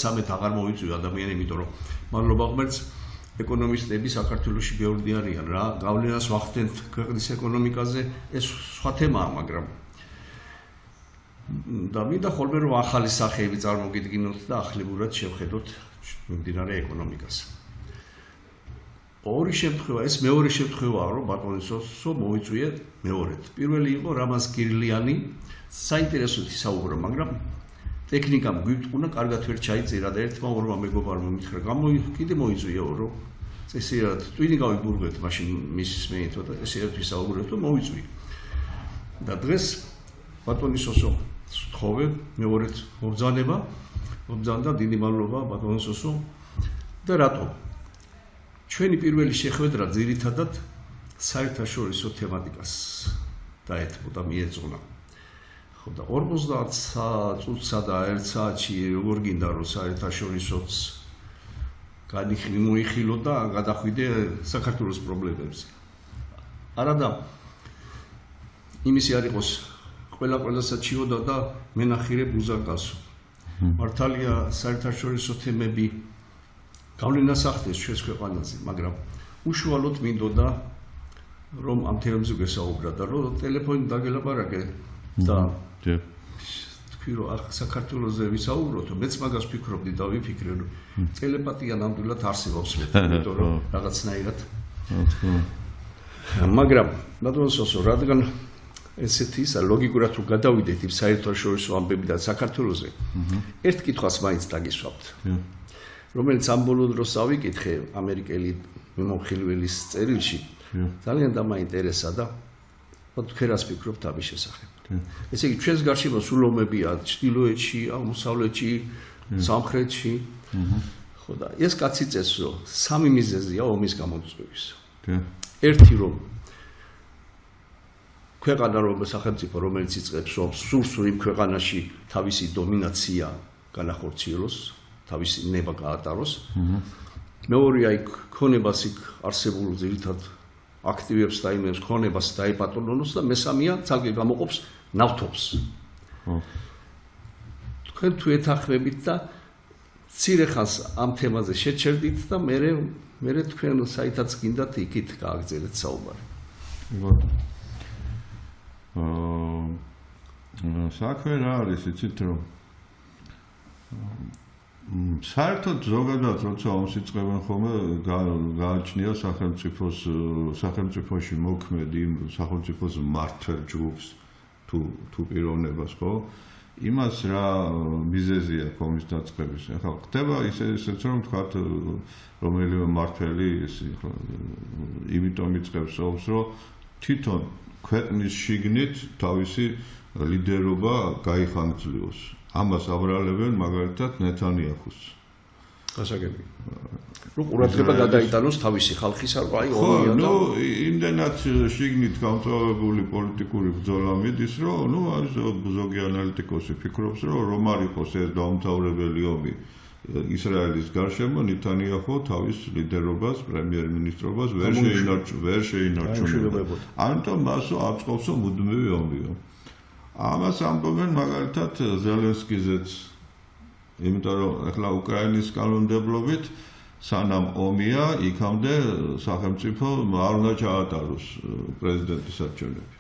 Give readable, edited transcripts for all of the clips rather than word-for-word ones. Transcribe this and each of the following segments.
სამეთ აღარ მოიწვია ადამიანი, იმიტომ რომ მადლობა ღმერთს ეკონომისტები საქართველოში ბევრი არიან რა, გავლენას ვახდენთ ქვეყნის ეკონომიკაზე, ეს სხვა თემაა, მაგრამ და მინდა ხოლმე რომ ახალი სახეები წარმოგიდგინოთ და ახლებურად შევხედოთ მიმდინარე ეკონომიკას. ორი შემთხვევა, ეს მეორე შემთხვევაა, რომ ბატონი სოსო მოიწვია მეორედ. პირველი იყო რამაზ კირილიანი, საინტერესოდ ისაუბრა, მაგრამ ტექნიკამ გვიტყუნა, კარგად ვერ ჩაიწერა და ერთმა ორმა მეგობარმა მითხრა, კიდე მოიწვია რომ წესიერად ტვინი გავიბურღეთ მაშინ მისის მეითო და ესეად ვისაუბრებთ და მოიწვია. და დღეს ბატონი სოსო სთხოვე მეორედ მობრძანდა დიდი მადლობა ბატონი სოსო და რატო? ჩვენი პირველი შეხვედრა ძირითადად საერთაშორისო თემატიკას დაეთმო და მიეძღვნა. ხო და 50 წუთსა და 1 საათში როგორ გინდა რომ საერთაშორისოც მოიხილო და გადახვიდე საქართველოს პრობლემებზე. არადა იმისი არ იყოს ყველასად ჩიოდა და მენახირე ბუზარგასო. მართალია საერთაშორისო თემები გავლენას ახდენს ჩვენს ქვეყანაზე, მაგრამ უშუალოდ მინდოდა რომ ამ თემებზე გესაუბრა და რომ ტელეფონით დაგელაპარაკე და თქვი რომ საქართველოზე ვისაუბროთ, მეც მაგას ვფიქრობდი და ვიფიქრე რომ ტელეპათია ნამდვილად არსებობს მე, იმიტომ რომ რაღაცნაირად. მაგრამ ბატონო სოსო, რადგან ესეთი ისა ლოგიკურად თუ გადავიდეთ იმ საერთაშორისო ამბებიდან საქართველოზე, ერთ კითხვას მაინც დაგისვამთ. რომელიც ამ ბოლო დროს ავიკითხე ამერიკელი მიმოხილველის წერილში, ძალიან დამაინტერესა და თქვენ რას ფიქრობთ ამის შესახებ. ესე იგი, ჩვენს გარშემო სულ ომებია ჩრდილოეთში, აღმოსავლეთში, სამხრეთში. ხო და ეს კაცი წეს რომ სამი მიზეზია ომის გამოწვევის. ერთი რომ ქვეყანა სახელმწიფო რომელიც იწყებს ომს, სურს იმ ქვეყანაში თავისი დომინაცია განახორციელოს, თავისი ნება გაატაროს. მეორეა იქ ქონებას იქ არსებულ ძირითად აქტივებს და იმებს ქონებას დაეპატრონოს და მესამეა ძალზე გამოყოფს ნავთობს. თქვენ თუ ეთანხმებით და მცირე ხანს ამ თემაზე შეჩერდით და მე თქვენ საითაც გინდათ იქით გააგრძელეთ საუბარი. საქმე რა არის, იცით რომ საერთოდ ზოგადად როცა ომს იწყებენ ხოლმე გააჩნია სახელმწიფოში მოქმედ იმ სახელმწიფოს მმართველ ჯგუფს თუ პიროვნებას, ხო? იმას რა მიზეზია ომის დაწყების. ახლა ხდება ისეც რომ ვთქვათ რომელიმე მმართველი იმიტომ იწყებს ომს, რომ თვითონ ქვეყნის შიგნით თავისი ლიდერობა გაიხანგრძლივოს. ამას აბრალებენ მაგალითად ნეთანიაჰუს. გასაგები. რომ ყურადღება გადაიტანოს თავისი ხალხის არ აი ომია და იმდენად შიგნით გამწვავებული პოლიტიკური ბრძოლა მიდის, რომ არის ზოგი ანალიტიკოსი ფიქრობს, რომ არ იყოს ეს დაუმთავრებელი ომი ისრაელის გარშემო, ნეთანიაჰუ თავის ლიდერობას, პრემიერ-მინისტრობას ვერ შეინარჩუნებოდა. ამიტომ მასო აწყობსო მუდმივი ომიო. ამას ამბობენ მაგალითად ზელენსკიზეც, იმიტომ რომ ახლა უკრაინის კანონმდებლობით სანამ ომია, იქამდე სახელმწიფო არ უნდა ჩაატაროს პრეზიდენტის არჩევნები.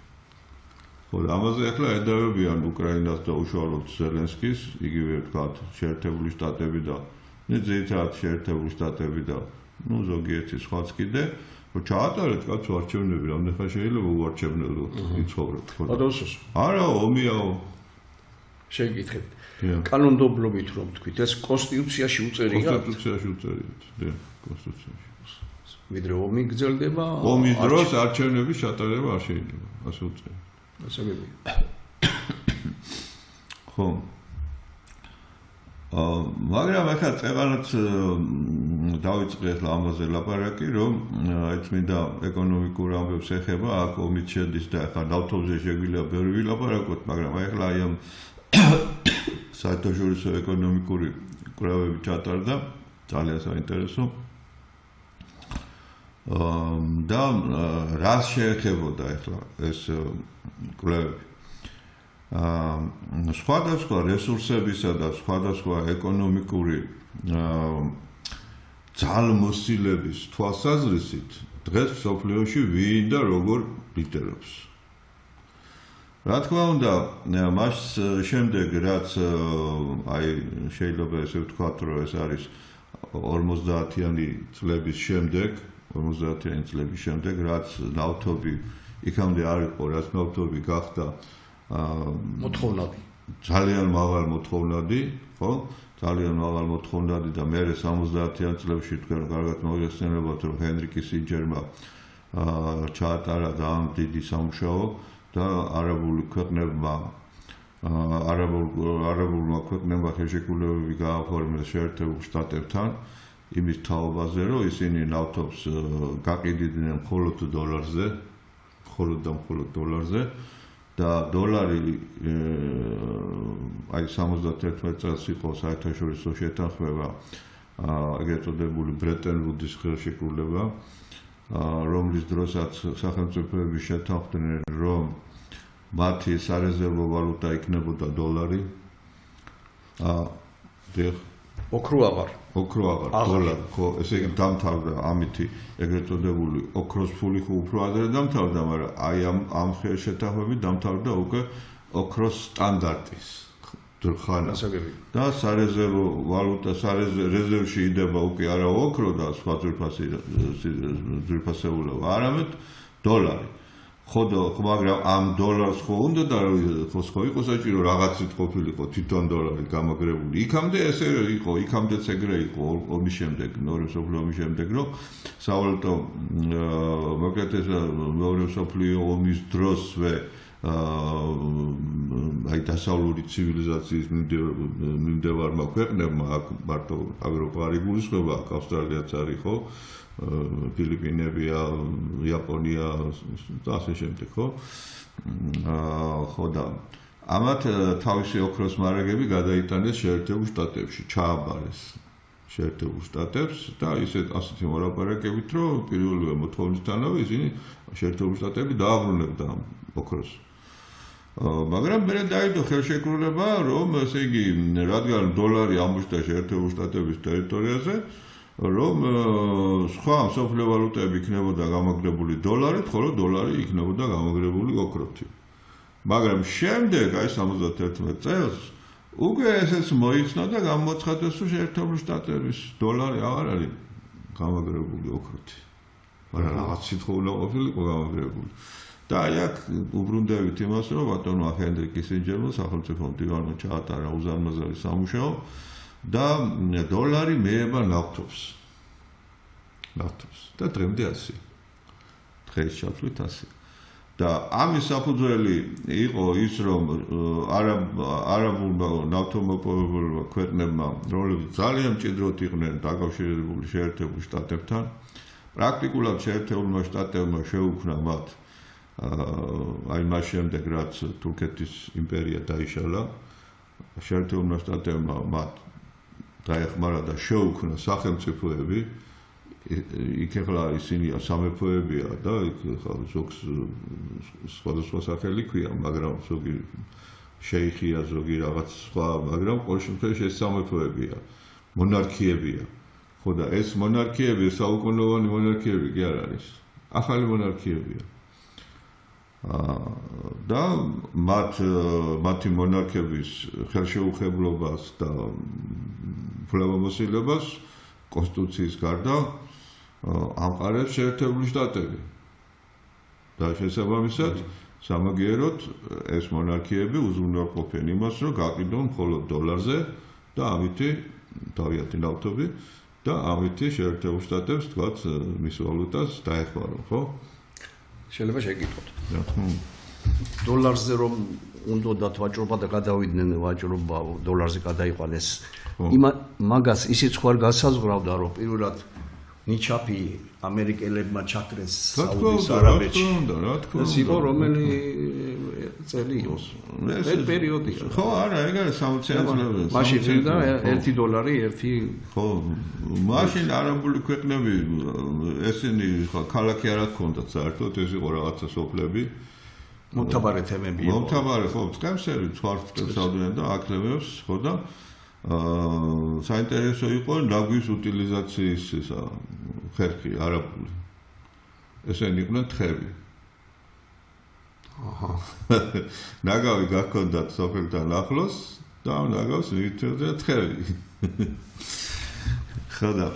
ხო, ამაზე ახლა ედავებიან უკრაინას და უშუალოდ ზელენსკის, იგივე ვთქვათ, შეერთებული შტატები და ძირითადად შეერთებული შტატები და ზოგიერთი სხვაც კიდე რომ ჩაატარეთ კაცო არჩევნები, რამდენიხა შეიძლება უარჩევნელო იცხოვროთ. არა, ომიაო. შეგიკითხეთ. კანონმდებლობით რომ თქვით, ეს კონსტიტუციაში უწერია? კონსტიტუციაში უწერიათ, კონსტიტუციაში. ვიდრე ომი გრძელდება, ომის დროს არჩევნების ჩატარება არ შეიძლება, ასე უწერია. გასაგებია. ხო. მაგრამ ახლა წეღანაც დავიწყე ახლა ამაზე ლაპარაკი, რომ აი წმინდა ეკონომიკურ ამბებს ეხება, აქ ომიც შედის და ახლა ნავთობზე შეგვიძლია ბევრი ვილაპარაკოთ, მაგრამ ახლა აი ამ საერთაშორისო ეკონომიკური კვლევები ჩატარდა, ძალიან საინტერესო. და რას შეეხებოდა ახლა ეს კვლევები? სხვადასხვა რესურსებისა და სხვადასხვა ეკონომიკური ძალმოსილების თვალსაზრისით დღეს მსოფლიოში ვინ და როგორ ლიდერობს. რა თქმა უნდა, მას შემდეგ რაც აი შეიძლება ესე ვთქვათ, რომ ეს არის 50-იანი წლების შემდეგ, რაც ნავთობი იქამდე არ იყო, რაც ნავთობი გახდა მოთხოვნადი. ძალიან მაღალ მოთხოვნადი, ხო? ძალიან მაღალ მოთხოვნადი და მერე 70-იან წლებში თქვენ კარგად მოგეხსენებათ, რომ ჰენრი კისინჯერმა ჩაატარა ძალიან დიდი სამუშაო და არაბული ქვეყნებმა ხელშეკრულებები გააფორმეს შეერთებულ შტატებთან იმის თაობაზე, რომ ისინი ნავთობს გაყიდიდნენ მხოლოდ დოლარზე და დოლარი აი 71 წელს იყო საერთაშორისო შეთანხმება ეგრეთ წოდებული ბრეტენ ვუდის ხელშეკრულება, რომლის დროსაც სახელმწიფოები შეთანხმდნენ, რომ მათი სარეზერვო ვალუტა იქნებოდა დოლარი. ოქრო აღარ, დოლარი, ხო, ესე იგი დამთავრდა ამითი ეგრეთ წოდებული ოქროს ფული ხო უფრო ადრე დამთავრდა, მაგრამ აი ამ შეთანხმებით დამთავრდა უკვე ოქროს სტანდარტის ხანა. და სარეზერვო ვალუტა რეზერვში იდება უკვე არა ოქრო და სხვა ძვირფასეულობა, არამედ დოლარი. მაგრამ ამ დოლარს ხო უნდა და ხო იყო საჭირო რაღაცით ყოფილიყო თვითონ დოლარი გამაგრებული. იქამდე ესე იყო, იქამდეც ეგრე იყო ომის შემდეგ, მეორე მსოფლიო ომის შემდეგ, რომ სავალუტო მოკლედ მეორე მსოფლიო ომის დროსვე აი დასავლური ცივილიზაციის მიმდევარმა ქვეყნებმა, აქ მარტო ევროპა არ იგულისხმება, აქ ავსტრალიაც არის, ხო? ფილიპინებია, იაპონია და ასე შემდეგ, ხო? ხო და ამათ თავისი ოქროს მარაგები გადაიტანეს შეერთებულ შტატებში, ჩააბარეს შეერთებულ შტატებს და ასეთი მოლაპარაკებით, რომ პირველივე მოთხოვნისთანავე ისინი შეერთებულ შტატები დააბრუნებდა ოქროს. მაგრამ მე დაიდო ხელშეკრულება, რომ ესე იგი, რადგან დოლარი ამოშთა შეერთებულ შტატების ტერიტორიაზე, რომ სხვა მსოფლიო ვალუტები იქნებოდა გამაგრებული დოლარით, ხოლო დოლარი იქნებოდა გამაგრებული ოქროთი. მაგრამ შემდეგ, აი 71 წელს, უკვე ესეც მოიხსნა და გამოცხადდეს, რომ შეერთებული შტატების დოლარი აღარ არის გამაგრებული ოქროთი. მაგრამ რაღაც სიტყვა უნდა ყოფილიყო გამაგრებული. და აი აქ უბრუნდებით იმას, რომ ბატონმა ჰენრი კისინჯერმა სახელმწიფო მდივანმა ჩაატარა უზარმაზარი სამუშაო და დოლარი მეება ნავთობს და დღემდე ასე. დღეს ჩათვლით ასე. და ამის საფუძველი იყო ის, რომ არაბულმა ნავთობმოპოვებელმა ქვეყნებმა, რომლებიც ძალიან მჭიდროდ იყვნენ დაკავშირებული შეერთებულ შტატებთან, პრაქტიკულად შეერთებულმა შტატებმა შეუქმნა მათ აი მას შემდეგ, რაც თურქეთის იმპერია დაიშალა, შეერთებულმა შტატებმა მათ დაეხმარა და შეუქმნა სახელმწიფოები, იქ ახლა ისინი სამეფოებია და იქ ზოგს სხვადასხვა სახელი ქვია, მაგრამ ზოგი შეიხია, ზოგი რაღაც სხვა, მაგრამ ყოველ შემთხვევაში ეს სამეფოებია, მონარქიებია. ხო და ეს მონარქიები, საუკუნოვანი მონარქიები კი არ არის, ახალი მონარქიებია. და მათი მონარქების ხელშეუხებლობას და უფლებამოსილებას კონსტიტუციის გარდა ამყარებს შეერთებული შტატები. და შესაბამისად, სამაგიეროდ ეს მონარქიები უზრუნველყოფენ იმას, რომ გაყიდონ მხოლოდ დოლარზე და ამითი თავიანთი ნავთობი და ამითი შეერთებულ შტატებს, თქვათ, მის ვალუტას დაეხმარონ, ხო? შეიძლება შეგიტყოთ. დოლარზე რომ უნდათ ვაჭრობა და გადავიდნენ ვაჭრობა დოლარზე გადაიყვანეს. მაგას ისიც ხوار გასაზღვრავდა, რომ პირველად ნიჩაფი ამერიკელებმა ჩაქრეს საუდის არაბეთში. ეს იყო რომელი წელი იყოს? ეს პერიოდია. ხო, არა, ეგ არის 60-იან წლებში. მაშინ და $1 ხო, მაშინ არაბული ქვეყნები ესენი ქალაქი არ ჰქონდათ საერთოდ, ეს იყო რაღაცა სოფლები მომთაბარე თემები იყო. მომთაბარე ხო, წემსები ცხვარწყლებსადმიან და აკლევებს, ხო და საინტერესო იყო ნაგვის უტილიზაციის ხერხი არაბული. ესენი იყვნენ თხები. ნაგავი გაქონდათ სოფელთან ახლოს და ნაგავს მიიწევდა თხები. ხო და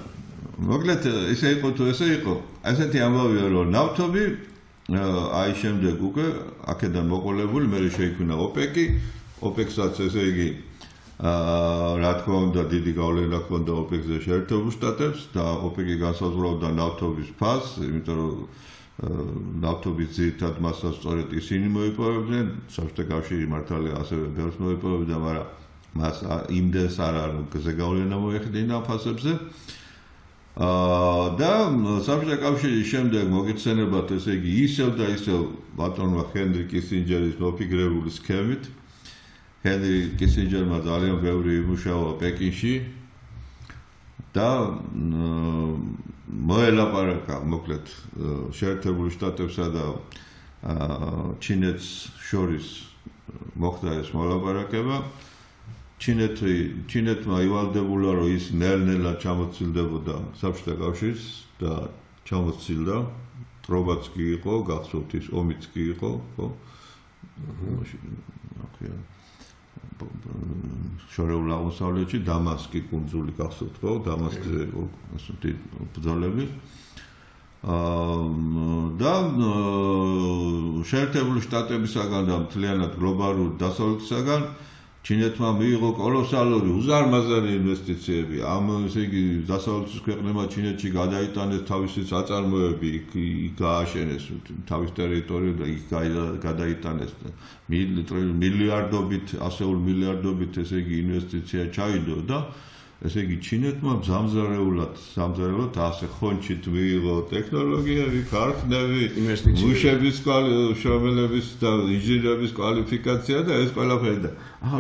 მოკლედ ესე იყო თუ ესე იყო. ასეთი ამბავია რომ ნავთობი აი შემდეგ უკვე აქედან მოყოლებული მე შეიქმნა ოპეკი. ოპეკსაც ესე იგი რა თქმა უნდა დიდი გავლენა ჰქონდა ოპეკზე შეერთებულ შტატებს და ოპეკი განსაზღვრავდა ნავთობის ფასს, იმიტომ რომ ნავთობის ძირითად მასას სწორედ ისინი მოიპოვებდნენ, საბჭოთა კავშირი მართალია ასევე ბევრს მოიპოვებდა, მაგრამ მას იმდენს არა რომ გზე გავლენა მოეხდინა ფასებზე. და საბჭოთა კავშირის შემდეგ მოგეცენებათ ესე იგი ისევ და ისევ ბატონმა ჰენრი კისინჯერის მოფიქრებული სქემით. ჰენრი კისინჯერმა ძალიან ბევრი იმუშავა პეკინში და მოელაპარაკა მოკლედ შეერთებული შტატებსა და ჩინეთს შორის მოხდა ეს მოლაპარაკება. ჩინეთმა ივალდებულა რომ ის ნელ-ნელა ჩამოცილდებოდა საბჭოთა კავშირს და ჩამოცილდა. ტრობაც კი იყო, გახსოვთ ის ომიც კი იყო, ხო? შორეულ აღმოსავლეთში დამასკი კუნძული გახსოვთ ხო? დამასკზე იყო ასეთი ბრძოლები. და შეერთებული შტატებისაგან და მთლიანად გლობალური დასავლეთისაგან ჩინეთმა მიიღო კოლოსალური უზარმაზარი ინვესტიციები. ამ ესე იგი დასავლეთის ქვეყნებმა ჩინეთში გადაიტანეს თავისი საწარმოები, იქ გააშენეს თავის ტერიტორიაზე და იქ გადაიტანეს მილიარდობით, ასეულ მილიარდობით ესე იგი ინვესტიცია ჩაიდო და ესე იგი ჩინეთმა სამზარეულად ასე ხონჩით მიიღო ტექნოლოგიები, ქარხნები, მუშების შრომელების და ინჟინერების კვალიფიკაცია და ეს ყველაფერი და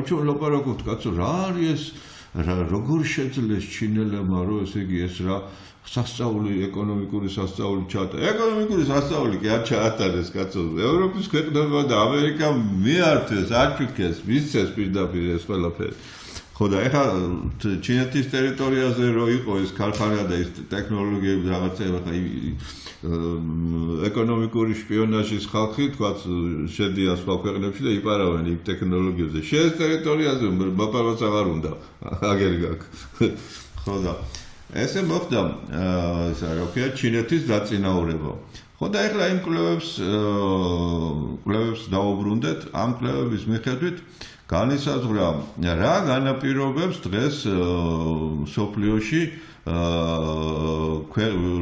ჩვენ ლაპარაკობთ კაცო რა არის ეს როგორ შეძლეს ჩინელებმა რომ ესე იგი ეს რა სასწაული ეკონომიკური სასწაული ჩაატარეს. ეკონომიკური სასწაული კი არ ჩაატარეს კაცო. ევროპის ქვეყნებმა და ამერიკამ მიართეს, აჩუქეს, მისცეს პირდაპირ ეს ყველაფერი. ხო და ეხლა ჩინეთის ტერიტორიაზე რო იყო ეს ქარხანა და ეს ტექნოლოგიები რაღაცა ხა ეკონომიკური შპიონაჟის ხალხი თქვათ შედიან სხვა ქვეყნებში და იპარავენ იქ ტექნოლოგიებზე. შენ ტერიტორიაზე მოპარვაც აღარ უნდა. აგერი გაქვს. ხო და ესე მოხდა ისა რა ქვია ჩინეთის დაწინაურება. ხო და ეხლა იმ კვლევებს დავუბრუნდეთ. ამ კვლევების მიხედვით განისაზღვრა რა განაპირობებს დღეს სოფლიოში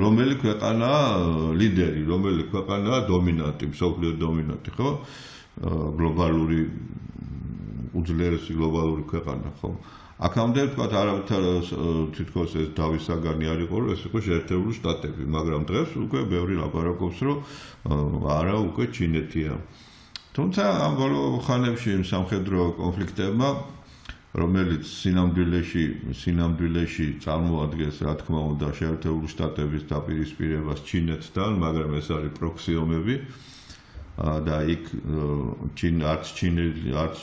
რომელი ქვეყანაა ლიდერი, რომელი ქვეყანაა დომინანტი, მსოფლიო დომინანტი, ხო? გლობალური უძლიერესი გლობალური ქვეყანა, ხო? აქამდე თქვათ არავითარ თითქოს ეს დავის საგანი არ იყო, რომ ეს იყო შეერთებული შტატები, მაგრამ დღეს უკვე ბევრი ლაპარაკობს, რომ არა, უკვე ჩინეთია. თუმცა ამ ბოლო ხანებში იმ სამხედრო კონფლიქტებმა, რომელიც სინამდვილეში წარმოადგენს, რა თქმა უნდა, შეერთებული შტატების დაპირისპირებას ჩინეთთან, მაგრამ ეს არის პროქსი ომები და იქ არც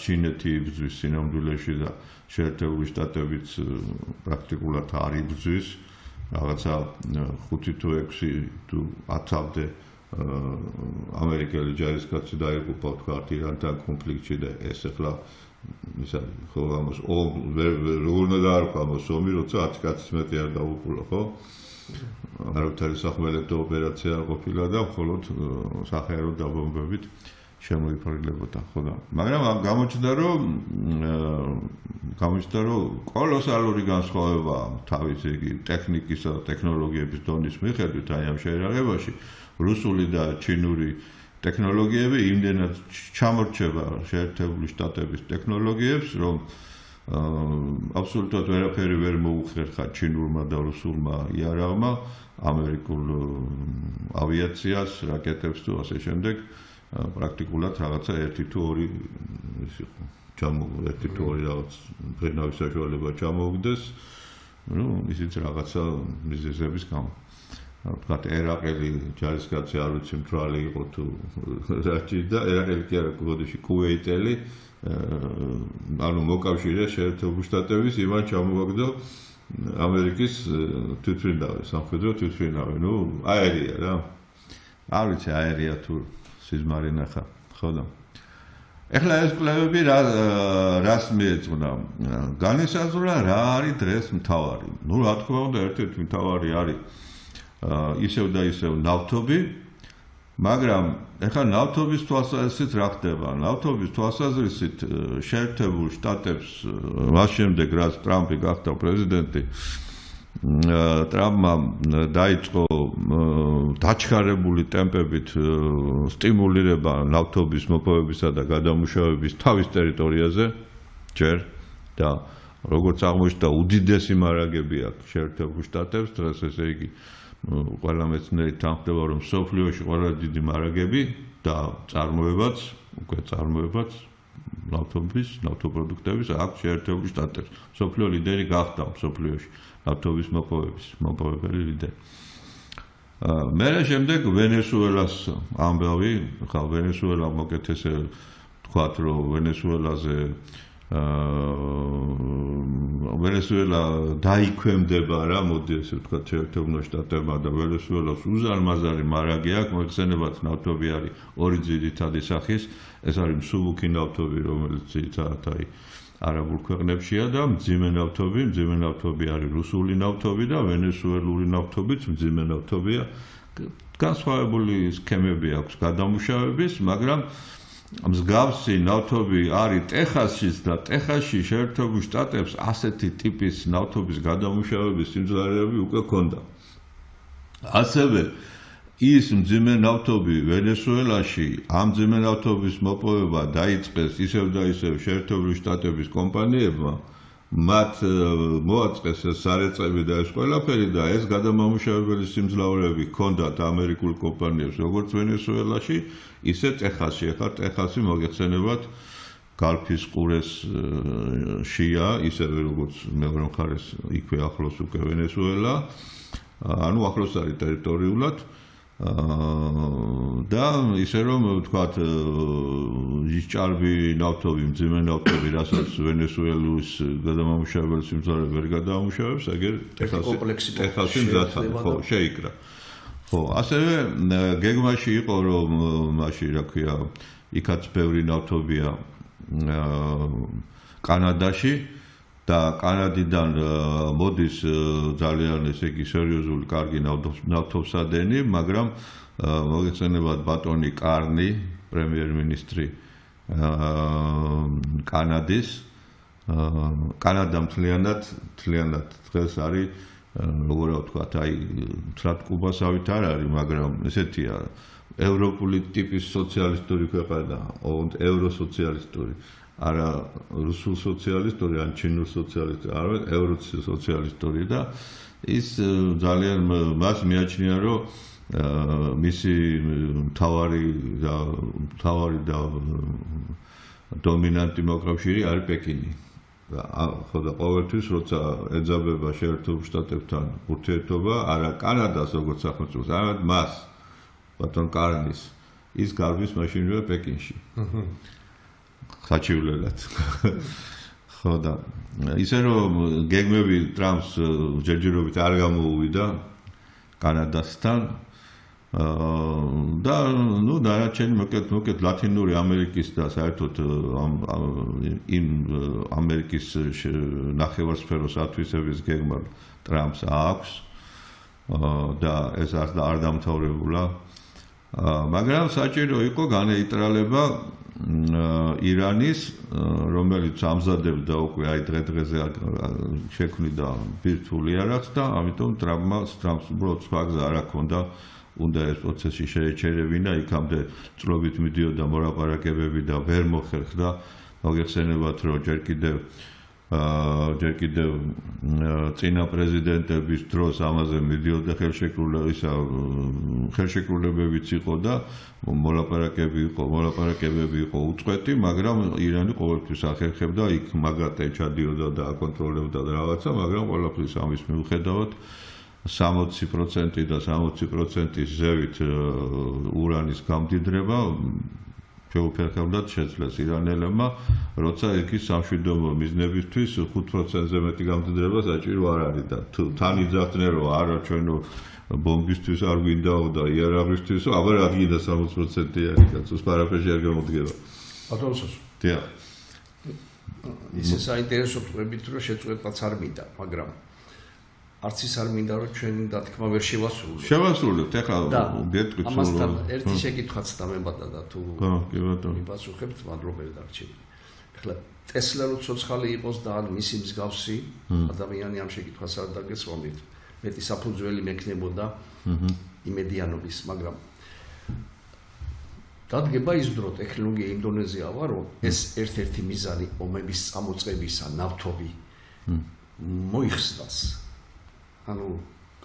ჩინეთი იბრძვის სინამდვილეში და შეერთებული შტატებიც პრაქტიკულად არ იბრძვის, რაღაცა 5 თუ 6 თუ 10-მდე ამერიკელი ჯარისკაცი დაიღუპა თქვათ ირანთან კონფლიქტში და ეს ახლა ისა ხო ამას როგორ უნდა დაარქვა ამას ომი როცა 10 კაცის მეტი არ დაუყულა ხო არავითარი სახმელეთო ოპერაცია არ ყოფილა და მხოლოდ საჰაერო დაბომბებით შემოიფარგლებოდა ხო და მაგრამ გამოჩნდა რომ კოლოსალური განსხვავება თავის იგი ტექნიკისა და ტექნოლოგიების დონის მიხედვით აი ამ შეერაღებაში რუსული და ჩინური ტექნოლოგიები იმდენად ჩამორჩება შეერთებული შტატების ტექნოლოგიებს, რომ აბსოლუტურად ვერაფერი ვერ მოუხერხა ჩინურმა და რუსულმა იარაღმა ამერიკულ ავიაციას, რაკეტებს თუ ასე შემდეგ, პრაქტიკულად რაღაცა 1 თუ 2 ის იყო. 1 თუ 2 რაღაც ფერნავის საშუალება ჩამოუგდეს, ისიც რაღაცა მიზეზების გამო. ვთქვათ, ერაყელი ჯარისკაცი არ ვიცი მთვრალი იყო თუ რა ჭირდა, ერაყელი კი არა, გოდიში კუვეიტელი, ანუ მოკავშირე შეერთებული შტატების იმან ჩამოაგდო ამერიკის თვითმფრინავი, სამხედრო თვითმფრინავი, ნუ აერია რა. არ ვიცი აერია თუ სიზმარი ნახა, ხო და. ეხლა ეს კვლევები რას მიეძღვნა? განისაზღვრა რა არის დღეს მთავარი. ნუ რა თქმა უნდა, ერთ-ერთი მთავარი არის ისევ და ისევ ნავთობი, მაგრამ ეხლა ნავთობის თვალსაზრისით რა ხდება? ნავთობის თვალსაზრისით შეერთებულ შტატებს მას შემდეგ, რაც ტრამპი გახდა პრეზიდენტი, ტრამპმა დაიწყო დაჩქარებული ტემპებით სტიმულირება ნავთობის მოპოვებისა და გადამუშავების თავის ტერიტორიაზე, ჯერ და როგორც აღმოჩნდა, უდიდესი მარაგები აქვს შეერთებულ შტატებს, დღეს ესე იგი ყველა მეცნიერი თანხმდება, რომ მსოფლიოში ყველა დიდი მარაგები და წარმოებაც, უკვე წარმოებაც ნავთობპროდუქტების აქვს შეერთებულ შტატებს. მსოფლიო ლიდერი გახდა მსოფლიოში ნავთობის მოპოვებელი ლიდერი. მერე შემდეგ ვენესუელას ამბავი, ხა ვენესუელა მოკეთესე თქვათ, რომ ვენესუელა დაიქვემდება რა, მოდი ესე ვთქვათ, შეერთებულ შტატებმა და ვენესუელას უზარმაზარი მარაგი აქვს, მოიხსენებათ ნავთობი არის ორი ძირითადი სახის, ეს არის მსუბუქი ნავთობი, რომელიც ძირითადად არაბულ ქვეყნებშია და მძიმე ნავთობი არის რუსული ნავთობი და ვენესუელური ნავთობიც მძიმე ნავთობია. განსხვავებული სქემები აქვს გადამუშავების, მაგრამ მსგავსი ნავთობი არის ტეხასშიც და ტეხასში შეერთებულ შტატებს ასეთი ტიპის ნავთობის გადამუშავების სიმძლავრეები უკვე ჰქონდა. ასევე ის მძიმე ნავთობი ვენესუელაში, ამ მძიმე ნავთობის მოპოვება დაიწყეს ისევ და ისევ შეერთებული შტატების კომპანიებმა, მათ მოაწყეს სარეწები და ეს ყველაფერი და ეს გადამამუშავებელი სიმძლავრეები ჰქონდათ ამერიკულ კომპანიებს, როგორც ვენესუელაში, ისე ტეხასში. ახლა ტეხასი მოგეხსენებათ გალფის ყურეს შია, ისევე როგორც მეორე მხარეს იქვე ახლოს უკვე ვენესუელა, ანუ ახლოს არის ტერიტორიულად. და ისე რომ ვთქვათ, ის ჭარბი ნავთობი, მძიმე ნავთობი, რასაც ვენესუელის გადამამუშავებელი სიმძლავრე ვერ გადამამუშავებს, ეგერ ტეხასი მზადდება, ხო, შეიკრა. ხო, ასევე გეგმაში იყო, რომ მაშინ რა ქვია, იქაც ბევრი ნავთობია კანადაში და კანადიდან მოდის ძალიან ესე იგი სერიოზული კარგი ნავთობსადენი, მაგრამ მოგეხსენებათ ბატონი კარნი, პრემიერ-მინისტრი კანადის, კანადა მთლიანად დღეს არის, როგორ ვთქვათ, აი თრად კუბასავით არ არის, მაგრამ ესეთია ევროპული ტიპის სოციალისტური ქვეყანა, ევროსოციალისტური. არა რუსულ სოციალისტური, ან ჩინურ სოციალისტური, არა ევროსოციალისტური და ის ძალიან მას მიაჩნია, რომ მისი მთავარი და დომინანტი მოკავშირე არის პეკინი. ხო და ყოველთვის როცა ეძაბება შეერთებულ შტატებთან ურთიერთობა, არა კანადას როგორც სახელმწიფოს, არამედ მას, ბატონ კარნის, ის გარბის მაშინვე პეკინში. ხაჩივლელად. ხო და ისე რომ გეგმები ტრამპს ჯერჯერობით არ გამოუვიდა კანადასთან და ნუ დანარჩენი მოკეთ ლათინური ამერიკის და საერთოდ იმ ამერიკის ნახევარსფეროს ათვისების გეგმა ტრამპს აქვს და ეს არ დამთავრებულა. მაგრამ საჭირო იყო განეიტრალება ირანის, რომელიც ამზადებდა უკვე აი დღე-დღეზე შექმნიდა ბირთვული არაც და ამიტომ ტრამპს უბრალოდ სხვა გზა არ ჰქონდა, უნდა ეს პროცესი შეეჩერებინა, იქამდე წლობით მიდიოდა მოლაპარაკებები და ვერ მოხერხდა. მოგეხსენებათ, რომ ჯერ კიდევ წინა პრეზიდენტების დროს ამაზე მიდიოდა ხელშეკრულებებიც იყო და მოლაპარაკებები იყო უწყვეტი, მაგრამ ირანი ყოველთვის ახერხებდა, იქ მაგათე ჩადიოდა და აკონტროლებდა რაღაცა, მაგრამ ყველაფრის ამის მიუხედავად 60% და 60%-ის ზევით ურანის გამდიდრება შეუფერხებლად შეძლეს ირანელებმა, როცა იქ სამშვიდობო მიზნებისთვის 5%-ზე მეტი გამდიდრება საჭირო არ არის და თუ თან იძახდნენ რომ არა ჩვენო ბომბისთვის არ გვინდაო და იარაღისთვისო, აბა რა გინდა 60%-იანი კაცოს პარაფეში არ გამოდგება. ბატონო, დიახ. ისე საინტერესო ტყუებით რომ შეწყვეტაც არ მინდა, მაგრამ არც ის არ მინდა რომ ჩვენი დათქმა ვერ შევასრულოთ. შევასრულოთ, ეხლა გეტყვით სულ. ამასთან ერთი შეკითხვაც დამებადა და თუ კი ბატონო. მიპასუხებთ, მადლობა დარჩები. ეხლა ტესლა რო ცოცხალი იყოს და ან მისი მსგავსი ადამიანი ამ შეკითხვას არ დაგესვამით. მეტი საფუძველი მექნებოდა იმედიანობის, მაგრამ დადგება ის დრო ტექნოლოგია ინდონეზიავა, რომ ეს ერთ-ერთი მიზანი ომების წამოწყებისა ნავთობი მოიხსნას. ანუ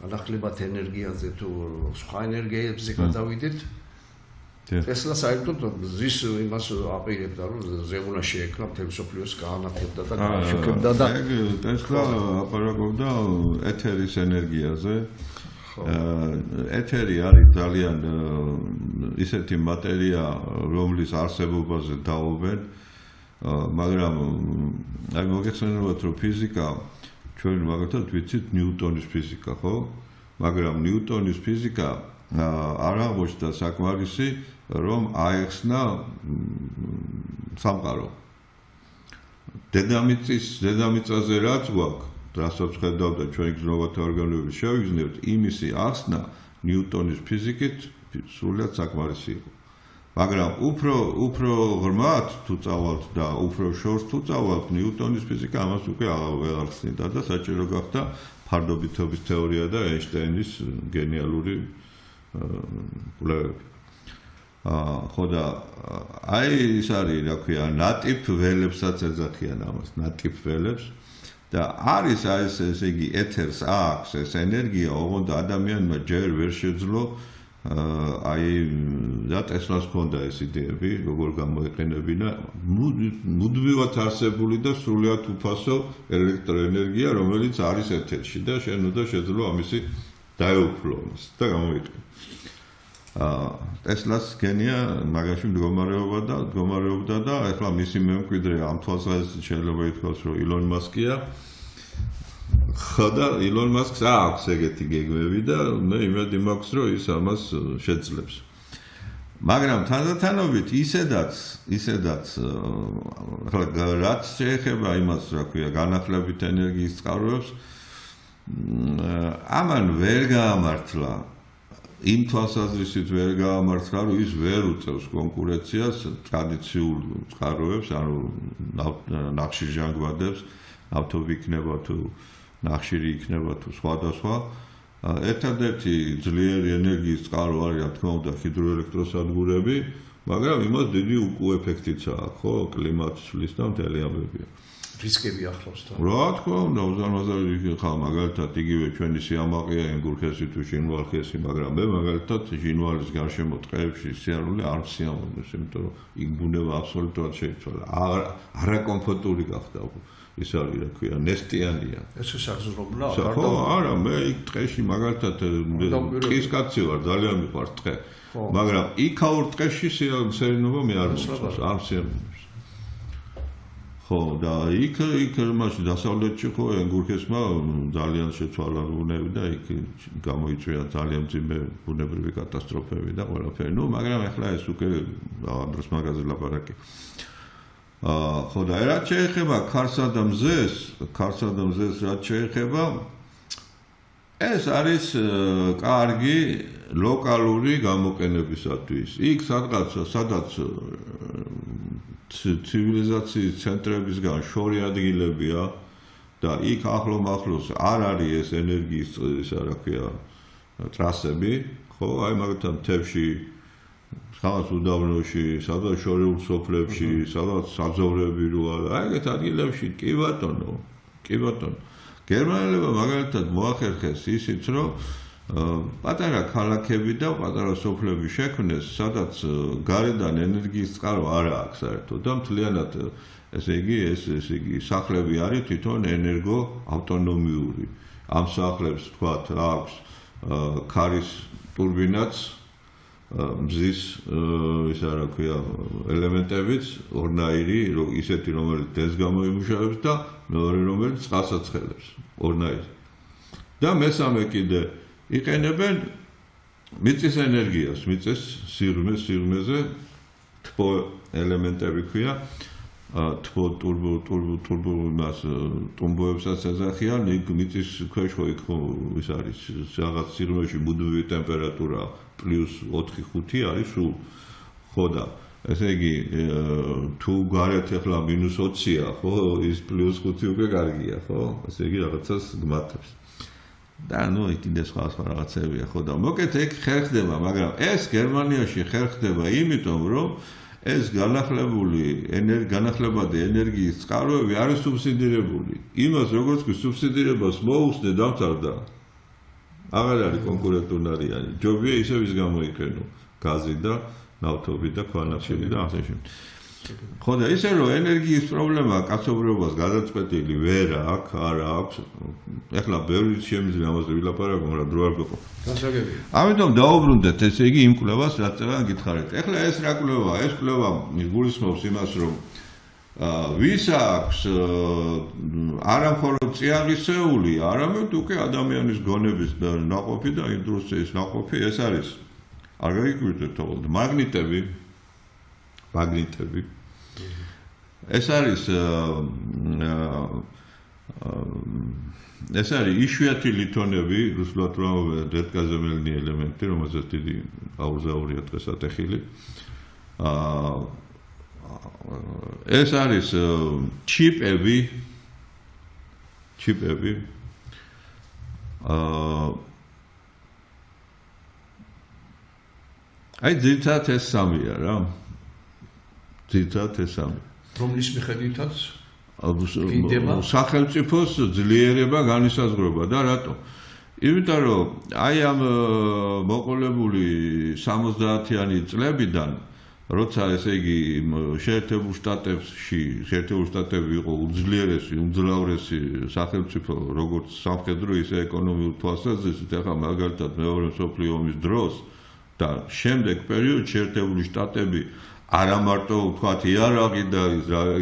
განახლებათ ენერგიაზე თუ სხვა ენერგიებზე გადავიდეთ. ტესლა საერთოდ ზის იმას აპირებდა, რომ ზეუნა შეექმნა მთელ მსოფლიოს გაანათებდა და გააშუქებდა და ტესლა აპარაკობდა ეთერის ენერგიაზე. ეთერი არის ძალიან ისეთი მატერია, რომლის არსებობაზე დაობენ, მაგრამ აი მოგეხსენებათ, რომ ფიზიკა ჩვენ მაგალითად ვიცით ნიუტონის ფიზიკა, ხო? მაგრამ ნიუტონის ფიზიკა არ აღმოჩნდა საკმარისი, რომ აეხსნა სამყარო. დედამიწაზე რაც გვაქვს, რასაც ხედავდა ჩვენი გრძნობათა ორგანოების შევიგრძნებთ, იმისი ახსნა ნიუტონის ფიზიკით სრულიად საკმარისი იყო. მაგრამ უფრო ღრმად თუ წავალთ და უფრო შორს თუ წავალთ, ნიუტონის ფიზიკა ამას უკვე აღარ ახსნიდა და საჭირო გახდა ფარდობითობის თეორია და ეინშტაინის გენიალური კვლევები. ხო და აი ის არის, რა ქვია, ნატიფ ველებსაც ეძახიან ამას, ნატიფ ველებს და არის ესე იგი ეთერს აქვს ეს ენერგია, ოღონდ ადამიანმა ჯერ ვერ შეძლო აი და ტესლას ჰქონდა ეს იდეები, როგორ გამოეყენებინა მუდმივად არსებული და სრულიად უფასო ელექტროენერგია, რომელიც არის ეთერში და შენ უნდა შეძლო ამისი დაეუფლოს და გამოიყენო. ტესლას გენია მაგაში მდგომარეობდა და ახლა მისი მემკვიდრე ამ თვალსაზრისით შეიძლება ითქვას, რომ ილონ მასკია. ხო და ილონ მასკს აქვს ეგეთი გეგმები და მე იმედი მაქვს, რომ ის ამას შეძლებს. მაგრამ თანდათანობით ისედაც ახლა რაც შეეხება იმას, რა ქვია, განახლებით ენერგიის წყაროებს, ამან ვერ გაამართლა იმ თვალსაზრისით ვერ გაამართლა, რომ ის ვერ უწევს კონკურენციას ტრადიციულ წყაროებს, ანუ ნახშირჟანგბადებს, ნავთობი იქნება თუ ნახშირი იქნება თუ სხვადასხვა. ერთადერთი ძლიერი ენერგიის წყარო არის, რა თქმა უნდა, ჰიდროელექტროსადგურები, მაგრამ იმას დიდი უკუეფექტიც აქვს, ხო, კლიმატს ცვლის და მთელი ამბებია. რისკები ახლავს და რა თქმა უნდა, უზარმაზარი ხა მაგალითად იგივე ჩვენი სიამაყეა ენგურქესი თუ ჟინვალქესი, მაგრამ მე მაგალითად ჟინვალის გარშემო ტყეებში სიარული არ ვსიამოვნებს, იმიტომ რომ იქ ბუნება აბსოლუტურად შეიცვალა. არაკომფორტული გახდა. ის არის, რა ქვია, ნესტიანია. ეს საგზნობლა? ხო, არა, მე იქ ტყეში მაგალითად ტყის კაცი ვარ, ძალიან მიყვარს ტყე. მაგრამ იქაურ ტყეში სერინობა მე არ მომწონს, არ სიამოვნებს. ხო, და იქ მაშინ დასავლეთში ხო ენგურქესმა ძალიან შეცვალა ბუნები და იქ გამოიწვია ძალიან მძიმე ბუნებრივი კატასტროფები და ყველაფერი. ნუ, მაგრამ ახლა ეს უკვე რაღაც მაგაზე ლაპარაკი. ხო და რაც შეეხება ქარსა და მზეს რაც შეეხება, ეს არის კარგი ლოკალური გამოყენებისათვის. იქ სადაც ცივილიზაციის ცენტრებისგან შორი ადგილებია და იქ ახლოს არ არის ეს ენერგიის, რა ქვია, ტრასები, ხო, აი მაგალითად მთებში სადაც უდაბნოში, სადაც შორეულ სოფლებში, სადაც საძოვრები როა, აი ეგეთ ადგილებში კი ბატონო. გერმანელებმა მაგალითად მოახერხეს ისიც, რომ პატარა ქალაქები და პატარა სოფლები შექმნეს, სადაც გარედან ენერგიის წყარო არ აქვს საერთოდ და მთლიანად ესე იგი სახლები არის თვითონ ენერგო ავტონომიური. ამ სახლებს თქვათ აქვს ქარის ტურბინაც მზის ისა რა ქვია ელემენტებიც ორნაირი ისეთი რომელიც დენს გამოიმუშავებს და მეორე რომელიც წყალსაც ხელებს ორნაირი და მესამე კიდე იყენებენ მიწის ენერგიას მიწის სიღრმეზე თბო ელემენტები ქვია თბო ტურბო იმას ტუმბოებსაც ეძახიან იქ მიწის ქვეშ ხო იქ ის არის რაღაც სიღრმეში მუდმივი ტემპერატურა +4-5 არის სულ ხო და ესე იგი თუ გარეთ ახლა -20-ია ხო ის +5 უკვე კარგია ხო ესე იგი რაღაცას გმართებს და ნუ კიდე სხვა რაღაცებია ხო და მოკეთ ეგ ხერხდება მაგრამ ეს გერმანიაში ხერხდება იმიტომ რომ ეს განახლებადი ენერგიის წყაროები არის სუბსიდირებული იმას როგორც კი სუბსიდირებას მოუხსნე დამთავრდა აღარ არის კონკურენტუნარიანი ჯობია ისევ ის გამოიყენო გაზი და ნავთობი და ქვანახშირი და ასე შემდეგ ხო და ისე რომ ენერგიის პრობლემა კაცობრიობას გადაწყვეტილი ვერ აქვს არ აქვს ეხლა ბევრი შემიძლია ამაზე ვილაპარაკო მაგრამ დრო არ გეყოფ გასაგებია ამიტომ დაუბრუნდეთ ესე იგი იმ კვლევას რაც წელან გითხარით ეხლა ეს რა კვლევაა ეს კვლევა გულისხმობს იმას რომ ვის აქვს არა მხოლოდ წიაღისეული არამედ უკვე ადამიანის გონების ნაყოფი და იმ დროს ეს ნაყოფი ეს არის არ გაიკვირდეთ თქო მაგნიტები ეს არის იშვიათი ლითონები რუსულად რომ დედკაზემელნი ელემენტი რომელზეც დიდი აურზაურია დღეს ატეხილი ეს არის ჩიპები აი ძირითადად ეს სამია რა ძირითადად ეს სამი რომლის მიხედვითაც სახელმწიფოს ძლიერება განისაზღვრება და რატო იმიტომ რომ აი ამ მოყოლებული 70-იანი წლებიდან როცა ესე იგი შეერთებულ შტატები იყო უძლიერესი უმძლავრესი სახელმწიფო როგორც სამხედრო ისე ეკონომიურ თვალსაზრისით ახლა მაგალითად მეორე მსოფლიო ომის დროს და შემდეგ პერიოდში შეერთებული შტატები არა მარტო ვთქვათ იარაღი და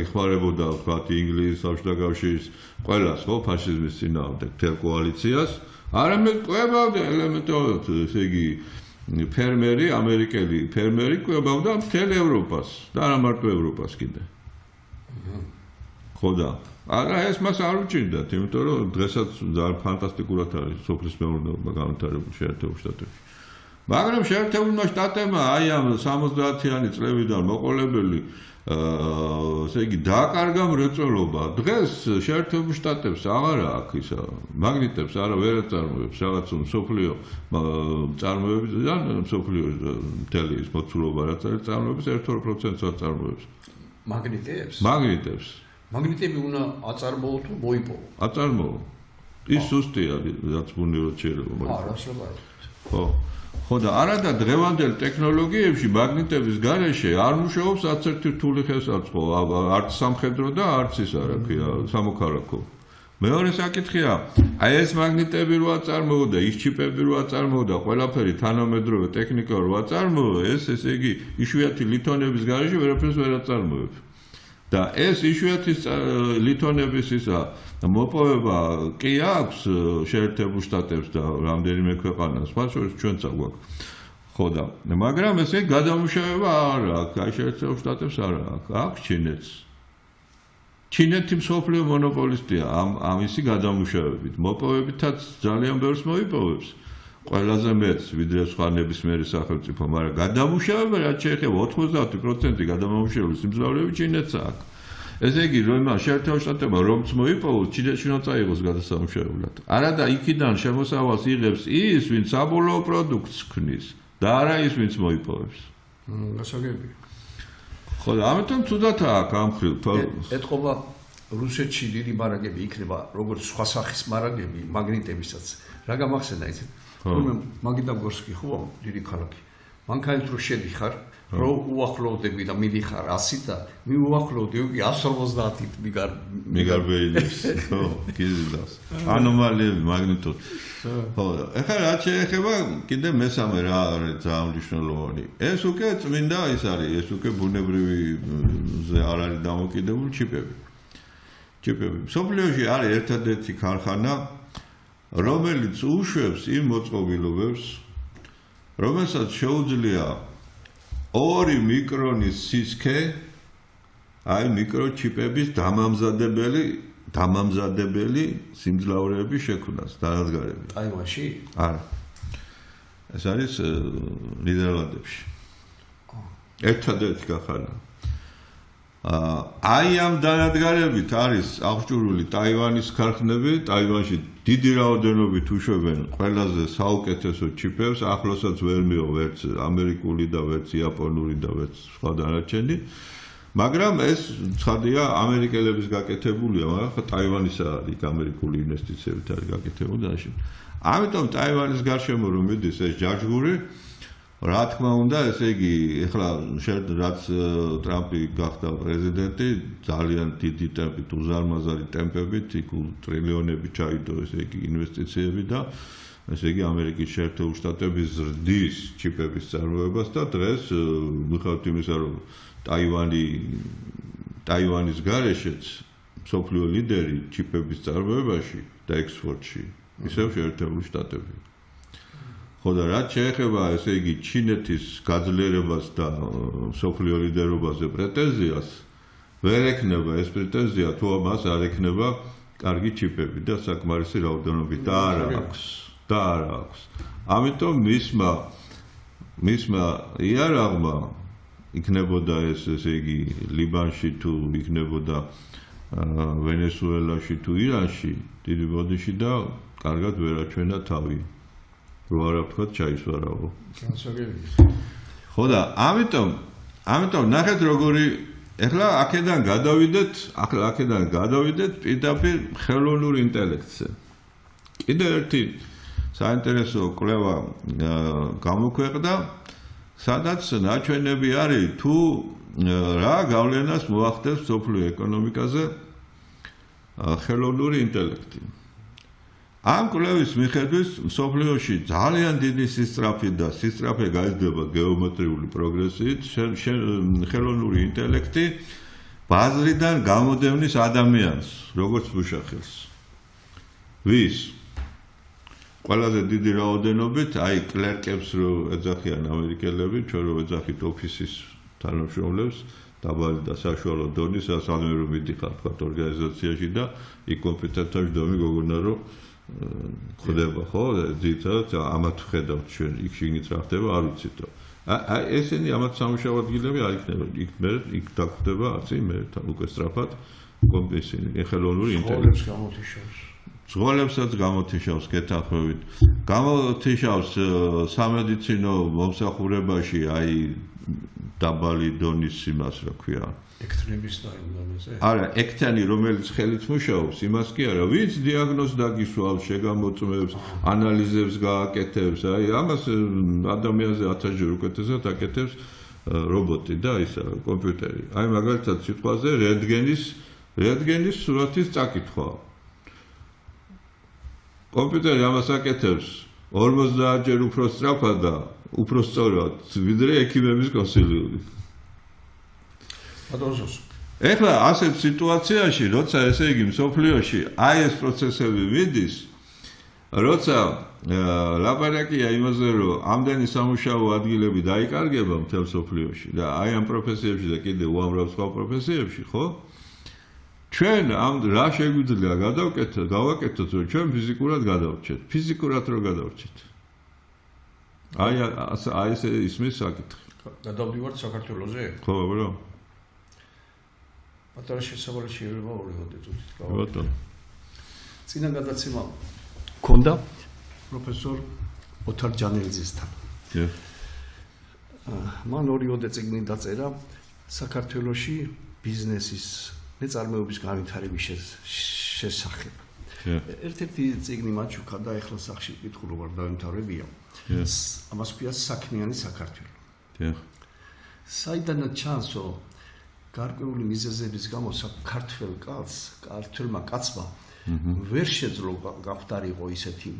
ეხმარებოდა ვთქვათ ინგლისის საბჭოთა კავშირის ყველას ხო ფაშიზმის წინააღმდეგ მთელ კოალიციას არამედ კვებავდა ელემენტარულად ესე იგი ფერმერი ამერიკელი ფერმერი კვებავდა მთელ ევროპას და არა მარტო ევროპას კიდე ხო და არა ეს მას არ უჭირდათ იმიტომ რომ დღესაც ძალიან ფანტასტიკურად არის სოფლის მეურნეობა განვითარებული შეერთებულ შტატებში მაგრამ შეერთებულმა შტატებმა აი ამ 70-იანი წლებიდან მოყოლებელი ესე იგი დააკარგა მრეწველობა დღეს შეერთებულ შტატებს აღარ აქვს ისა მაგნიტებს არა ვერ აწარმოებს რაღაც მსოფლიო წარმოებიდან მსოფლიო მთელი ის მოცულობა რაც არის წარმოების 1-2%-ს აწარმოებს მაგნიტები უნდა აწარმოო თუ მოიპოვო აწარმოო ის სუსტია რაც ბუნებრივად შეიძლება მოიპოვო ხო და არადა დღევანდელ ტექნოლოგიებში მაგნიტების გარეშე არ მუშაობს 11 რთული ხელსაწყო არც სამხედრო და არც ის რა ქვია სამოქალაქო მეორე საკითხია აი ეს მაგნიტები რო აწარმოო და ის ჩიპები რო აწარმოო და ყველაფერი თანამედროვე ტექნიკა რო აწარმოო ეს ესე იგი იშვიათი ლითონების გარეშე ვერაფერს ვერ აწარმოებს და ეს იშვიათი ლითონების ისა მოპოვება კი აქვს შეერთებულ შტატებს და რამდენიმე ქვეყანას მათ შორის ჩვენც აგვაქვს ხო და მაგრამ ესე გადამუშავება არ აქვს აი შეერთებულ შტატებს არ აქვს ჩინეთი მსოფლიო მონოპოლისტია ამისი გადამუშავებით მოპოვებითაც ძალიან ბევრს მოიპოვებს ყველაზე მეც ვიდრე სხვა ნებისმიერი სახელმწიფო მაგრამ გადამუშავება რაც შეეხება 90% გადამამუშავებელი სიმძლავრეები ჩინეთს აქვს ესე იგი რომ შეერთებულ შტატებმა რომც მოიპოვოს ჩინეთში უნდა წაიღოს გადასამუშავებლად არადა იქიდან შემოსავალს იღებს ის ვინც საბოლოო პროდუქტს ქმნის და არა ის ვინც მოიპოვებს გასაგებია ხო და ამიტომ თუდათა აქვს ამ ხილ ეთყობა რუსეთში დიდი მარაგები იქნება როგორც სხვა სახის მარაგები მაგნიტებისაც რა გამახსენდა იცით თუმცა მაგიდაბორსკი ხო დიდი ქალაქი მანქანით რო შედიხარ, რო უახლოვდები და მიდიხარ 100 და მიუახლოვდი უკვე 150-ით მიგარბეილებს. ხო, გიზიდავს. ანომალიები მაგნიტური. ხო, ეხლა რაც შეეხება კიდე მესამე რა არის ძალიან მნიშვნელოვანი. ეს უკვე წმინდა ის არის, ეს უკვე ბუნებრივი არ არის დამოკიდებული ჩიპები. მსოფლიოში არის ერთადერთი ქარხანა, რომელიც უშვებს იმ მოწყობილობებს, რომელსაც შეუძლია 2 მიკრონის სისქე, აი მიკროჩიპების დამამზადებელი სიმძლავრეების შექმნას, დანადგარები. ტაივანში? არა. ეს არის ნიდერლანდებში. ერთადერთი ქარხანა. აი ამ დანადგარებით არის აღჭურვილი ტაივანის ქარხნები, ტაივანში დიდი რაოდენობით უშვებენ ყველაზე საუკეთესო ჩიპებს, ახლოსაც ვერ მიიღო ვერც ამერიკული და ვერც იაპონური და ვერც სხვა დანარჩენი, მაგრამ ეს ცხადია ამერიკელების გაკეთებულია, მაგრამ ტაივანისა არის ამერიკული ინვესტიციებით არის გაკეთებული და ასე. ამიტომ ტაივანის გარშემო რომ მიდის ეს ჯაჭვური რა თქმა უნდა, ესე იგი, ეხლა რაც ტრამპი გახდა პრეზიდენტი, ძალიან დიდი ტემპით, უზარმაზარი ტემპებით, იქ ტრილიონები ჩაიდო, ესე იგი, ინვესტიციები და ესე იგი, ამერიკის შეერთებული შტატები ზრდის ჩიპების წარმოებას და დღეს მიუხედავად იმისა, რომ ტაივანის გარეშეც მსოფლიო ლიდერი ჩიპების წარმოებაში და ექსპორტში, ისევ შეერთებული შტატები. ხო და რაც შეეხება ესე იგი ჩინეთის გაძლიერებას და მსოფლიო ლიდერობაზე პრეტენზიას, ვერ ექნება ეს პრეტენზია თუ ამას არ ექნება კარგი ჩიპები და საკმარისი რაოდენობით და არა აქვს. ამიტომ მისმა იარაღმა იქნებოდა ეს ესე იგი ლიბანში თუ იქნებოდა ვენესუელაში თუ ირანში დიდი ბოდიში და კარგად ვერ აჩვენა თავი. რო არა ვთქვა ჩაისვარაო. ხო და ამიტომ ნახეთ როგორი ეხლა აქედან გადავიდეთ პირდაპირ ხელოვნურ ინტელექტზე. კიდევ ერთი საინტერესო კვლევა გამოქვეყნდა, სადაც ნაჩვენები არის თუ რა გავლენას მოახდენს მსოფლიო ეკონომიკაზე ხელოვნური ინტელექტი. ამ კვლევის მიხედვით მსოფლიოში ძალიან დიდი სისწრაფე გაიზრდება გეომეტრიული პროგრესით, ხელოვნური ინტელექტი ბაზრიდან გამოდევნის ადამიანს, როგორც მუშახელს. ვის? ყველაზე დიდი რაოდენობით, აი კლერკებს რო ეძახიან ამერიკელები, ჩვენ რო ეძახით ოფისის თანამშრომლებს, დაბალი და საშუალო დონის, ասանում რომ მიდიხარ თქვა ორგანიზაციაში და იქ კომპეტენტები დომი გოგონა რომ ხდება, ხო? ძირითადად ამათ ვხედავთ ჩვენ, იქ შიგნით რა ხდება, არ ვიცით. აი ესენი ამათ სამუშაო ადგილები არ იქნება. იქ დაგხვდება, არც მე უკვე სწრაფად კომპენსინი ხელოვნური ინტელექტი. ზღოლებსაც გამოთიშავს კეთახმებით. გამოთიშავს სამედიცინო მომსახურებაში, აი დაბალი დონის იმას, რა ქვია. ექთნების დაიმონაზე? არა, ექთანი, რომელიც ხელით მუშაობს, იმას კი არა, ვინც დიაგნოზს დაგისვავს, შეგამოწმებს, ანალიზებს გააკეთებს, აი ამას ადამიანზე 1000-ჯერ უკეთესად აკეთებს რობოტი და ისა კომპიუტერი. აი მაგალითად სიტყვაზე რენტგენის სურათის წაკითხვა. კომპიუტერი ამას აკეთებს 50-ჯერ უფრო სწრაფად და უფრო სწორად, ვიდრე ექიმების კონსილიუმი. ეხლა ასეთ სიტუაციაში, როცა ესე იგი მსოფლიოში აი ეს პროცესები მიდის, როცა ლაპარაკია იმაზე, რომ ამდენი სამუშაო ადგილები დაიკარგება მთელ მსოფლიოში და აი ამ პროფესიებში და კიდევ უამრავ სხვა პროფესიებში, ხო? ჩვენ ამ რა შეგვიძლია გავაკეთოთ, რომ ჩვენ ფიზიკურად გადავრჩეთ. ფიზიკურად რო გადავრჩეთ. აი ეს ისმის საკითხი. გადავდივართ საქართველოზე? ხო, ბრო. პატარა შესავალი შეიძლება ორიოდეთ უცით. ბატონო. წინა გადაცემა ქონდა პროფესორ ოთარ ჯანელიძესთან. მან ორიოდე წიგნი დაწერა საქართველოში ბიზნესის მეწარმეობის განვითარების შესახებ. ერთ-ერთი წიგნი მაჩუქა და ეხლა სახში ვკითხულობ არ დავიმთავრებია. ამას ქვია საქმიანი საქართველო. საიდანაც ჩანსო გარკვეული მიზეზების გამო ქართველმა კაცმა ვერ შეძლო გახვდარიყო ისეთი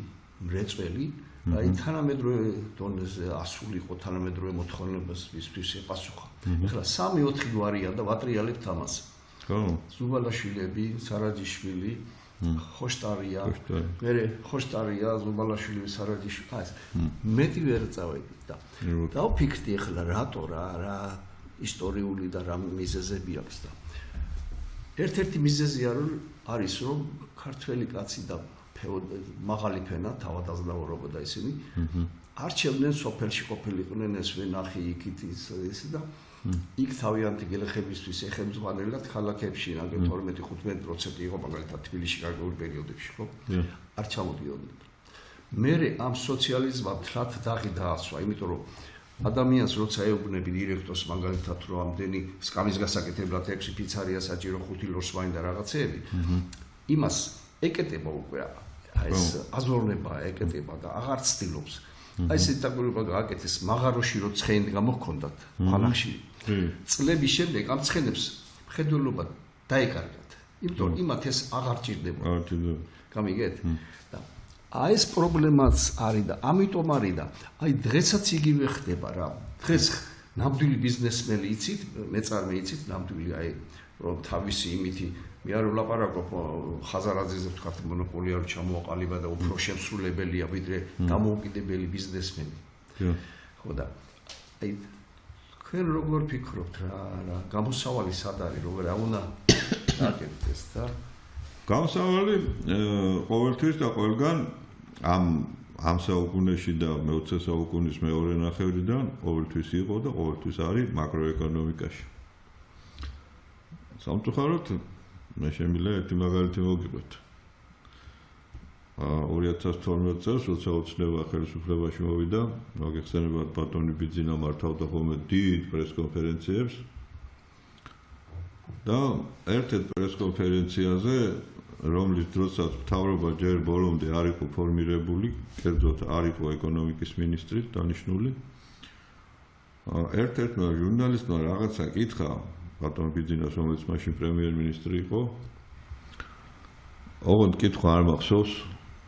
მრეწველი, აი თანამედროვე დონეზე ასულიყო თანამედროვე მოთხოვნებისთვის ეპასუხა. ეხლა 3-4 გვარია და ვატრიალებთ ამას. ზუბალაშვილები, სარაჯიშვილი, ხოშტარია, მერე ხოშტარია, ზუბალაშვილი, სარაჯიშვილი, მეტი ვერ წავედი და დავფიქრდი ეხლა რატო რა ისტორიული და რა მიზეზები აქვს და ერთ-ერთი მიზეზი არის რომ ქართველი კაცი და მაღალი ფენა თავადაზნაურობა და ისინი არჩევდნენ სოფელში ყოფილიყვნენ ეს ვენახი იქით ის და იქ თავიანთი გელეხებისთვის ეხემძღვანელად ქალაქებში ნაგებ 12-15% იყო მაგალითად თბილისში გარკვეულ პერიოდებში ხო არ ჩამოდიოდნენ მერე ამ სოციალიზმმა თლათ დაღი დაასვა იმიტომ რომ ადამიანს როცა ეუბნები დირექტორს მაგალითად რომ ამდენი სკამის გასაკეთებლად 6 პიცარია საჭირო 5 ლორსვაინი და რაღაცეები იმას ეკეტება უკვე ეს აზორნება ეკეტება და აღარ ცდილობს აი ეს დაგვრება გააკეთეს მაღაროში რო ცხენი გამოჰქონდათ ხალხში წლების შემდეგ ამ ცხენებს მხედველობა დაეკარგათ იმიტომ რომ იმათ ეს აღარ ჭირდება გამიგეთ და აი ეს პრობლემაც არის და ამიტომ არის და აი დღესაც იგივე ხდება რა დღეს ნამდვილი ბიზნესმენი იცით მეწარმე იცით ნამდვილი აი რომ თავისი იმითი მე არ ვლაპარაკობ ხაზარაძეზე ვთქვათ მონოპოლია რო ჩამოაყალიბა და უფრო შემსრულებელია ვიდრე დამოუკიდებელი ბიზნესმენი ხო და აი თქვენ როგორ ფიქრობთ რა გამოსავალი სად არის როგორ უნდა დაგეკეთეს და გამოსავალი ყოველთვის და ყველგან ამ საუკუნეში და მე-20 საუკუნის მეორე ნახევრიდან ყოველთვის იყო და ყოველთვის არის მაკროეკონომიკაში. სამწუხაროდ მე შემიძლია ერთი მაგალითი მოგიყვეთ. 2012 წელს როცა ოცნება ხელისუფლებაში მოვიდა, მოგეხსენებათ ბატონი ბიძინა მართავდა ხოლმე დიდ პრესკონფერენციებს და ერთ-ერთ პრესკონფერენციაზე რომლის დროსაც მთავრობა ჯერ ბოლომდე არ იყო ფორმირებული, კერძოდ არ იყო ეკონომიკის მინისტრი დანიშნული. ერთ-ერთმა ჟურნალისტმა რაღაცა კითხა ბატონ ბიძინას, რომელიც მაშინ პრემიერ-მინისტრი იყო. ოღონდ კითხვა არ მახსოვს,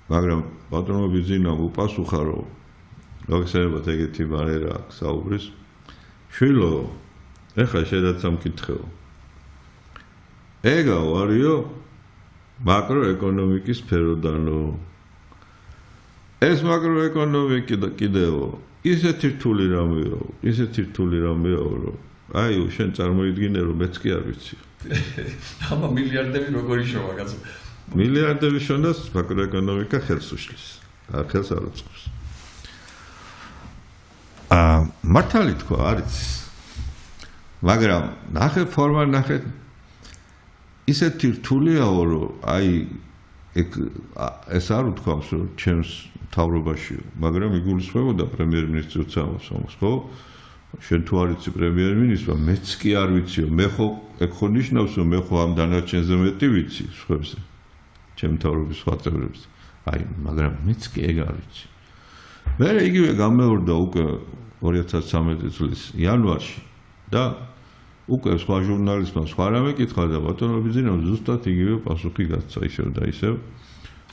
მაგრამ ბატონმა ბიძინამ უპასუხა, რომ მოგხსენებათ ეგეთი მანერა აქვს საუბრის. შვილო, ეხლა შედაც სამკითხეო. ეგა ვარიო მაკროეკონომიკის სფეროდანო. ეს მაკროეკონომიკა კიდევ ისეთი რთული რამეა, რომ აი შენ წარმოიდგინე რომ მეც კი არ ვიცი. ამა მილიარდები როგორი შოვა კაცო. მილიარდები შონას მაკროეკონომიკა ხელს უშლის. ხელს არ უწყობს. მართალი თქვა არის. მაგრამ ნახე ფორმა ნახე ისეთი რთულიაო რომ აი ეს არ უთქვამს რომ ჩემს მთავრობაშიო, მაგრამ იგულისხმებოდა პრემიერ-მინისტრის ამბავს, ხო? შენ თუ არ იცი პრემიერ-მინისტრმა, მეც კი არ ვიციო, მე ხო ეგ ხო ნიშნავს რომ მე ხო ამ დანარჩენზე მეტი ვიცი სხვებზე, ჩემ მთავრობის სხვა წევრებზე. აი, მაგრამ მეც კი ეგ არ ვიცი. მე იგივე გამეორდა უკვე 2013 წლის იანვარში და უკვე სხვა ჟურნალისტმა სხვა რამე კითხა და ბატონო ბიძინამ ზუსტად იგივე პასუხი გასცა ისევ და ისევ.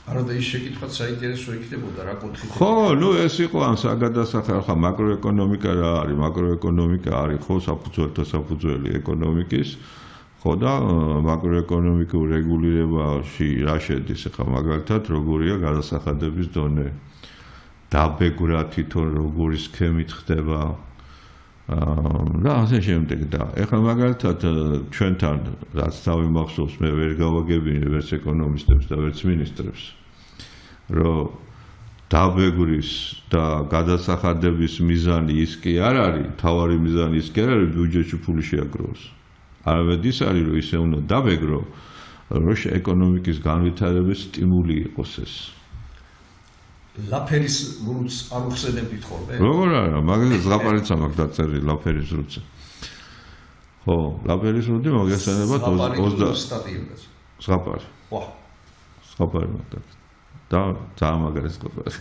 არა და ის შეკითხვაც საინტერესო იქნებოდა რა კუთხით. ხო, ნუ ეს იყო ამ საგადასახადო ხა მაკროეკონომიკა რა არის? მაკროეკონომიკა არის ხო საფუძველთა საფუძველი ეკონომიკის. ხო და მაკროეკონომიკურ რეგულირებაში რა შედის ხა მაგალითად როგორია გადასახადების დონე? დაბეგვრა თვითონ როგორი სქემით ხდება? და ასე შემდეგ და ეხლა მაგალითად ჩვენთან რაც თავი მახსოვს მე ვერ გავაგებინე ვერც ეკონომისტებს და ვერც მინისტრებს რომ დაბეგრის და გადასახადების მიზანი ის კი არ არის თავარი მიზანი ის კი არ არის ბიუჯეტში ფული შეაგროვოს არამედ ის არის რომ ისე უნდა დაბეგრო რომ ეკონომიკის განვითარების სტიმული იყოს ეს ლაფერის რუც არ უხსენებდით ხოლმე? როგორ არა, მაგალითად ზღაპარიც აქვს დაწერილი ლაფერის რუცი. ხო, ლაფერის რუცი მოგესალმებათ 20 სტატიებს. ზღაპარი. ვა. ზღაპარი მაგალითად. და ძალიან მაგარი ზღაპარი.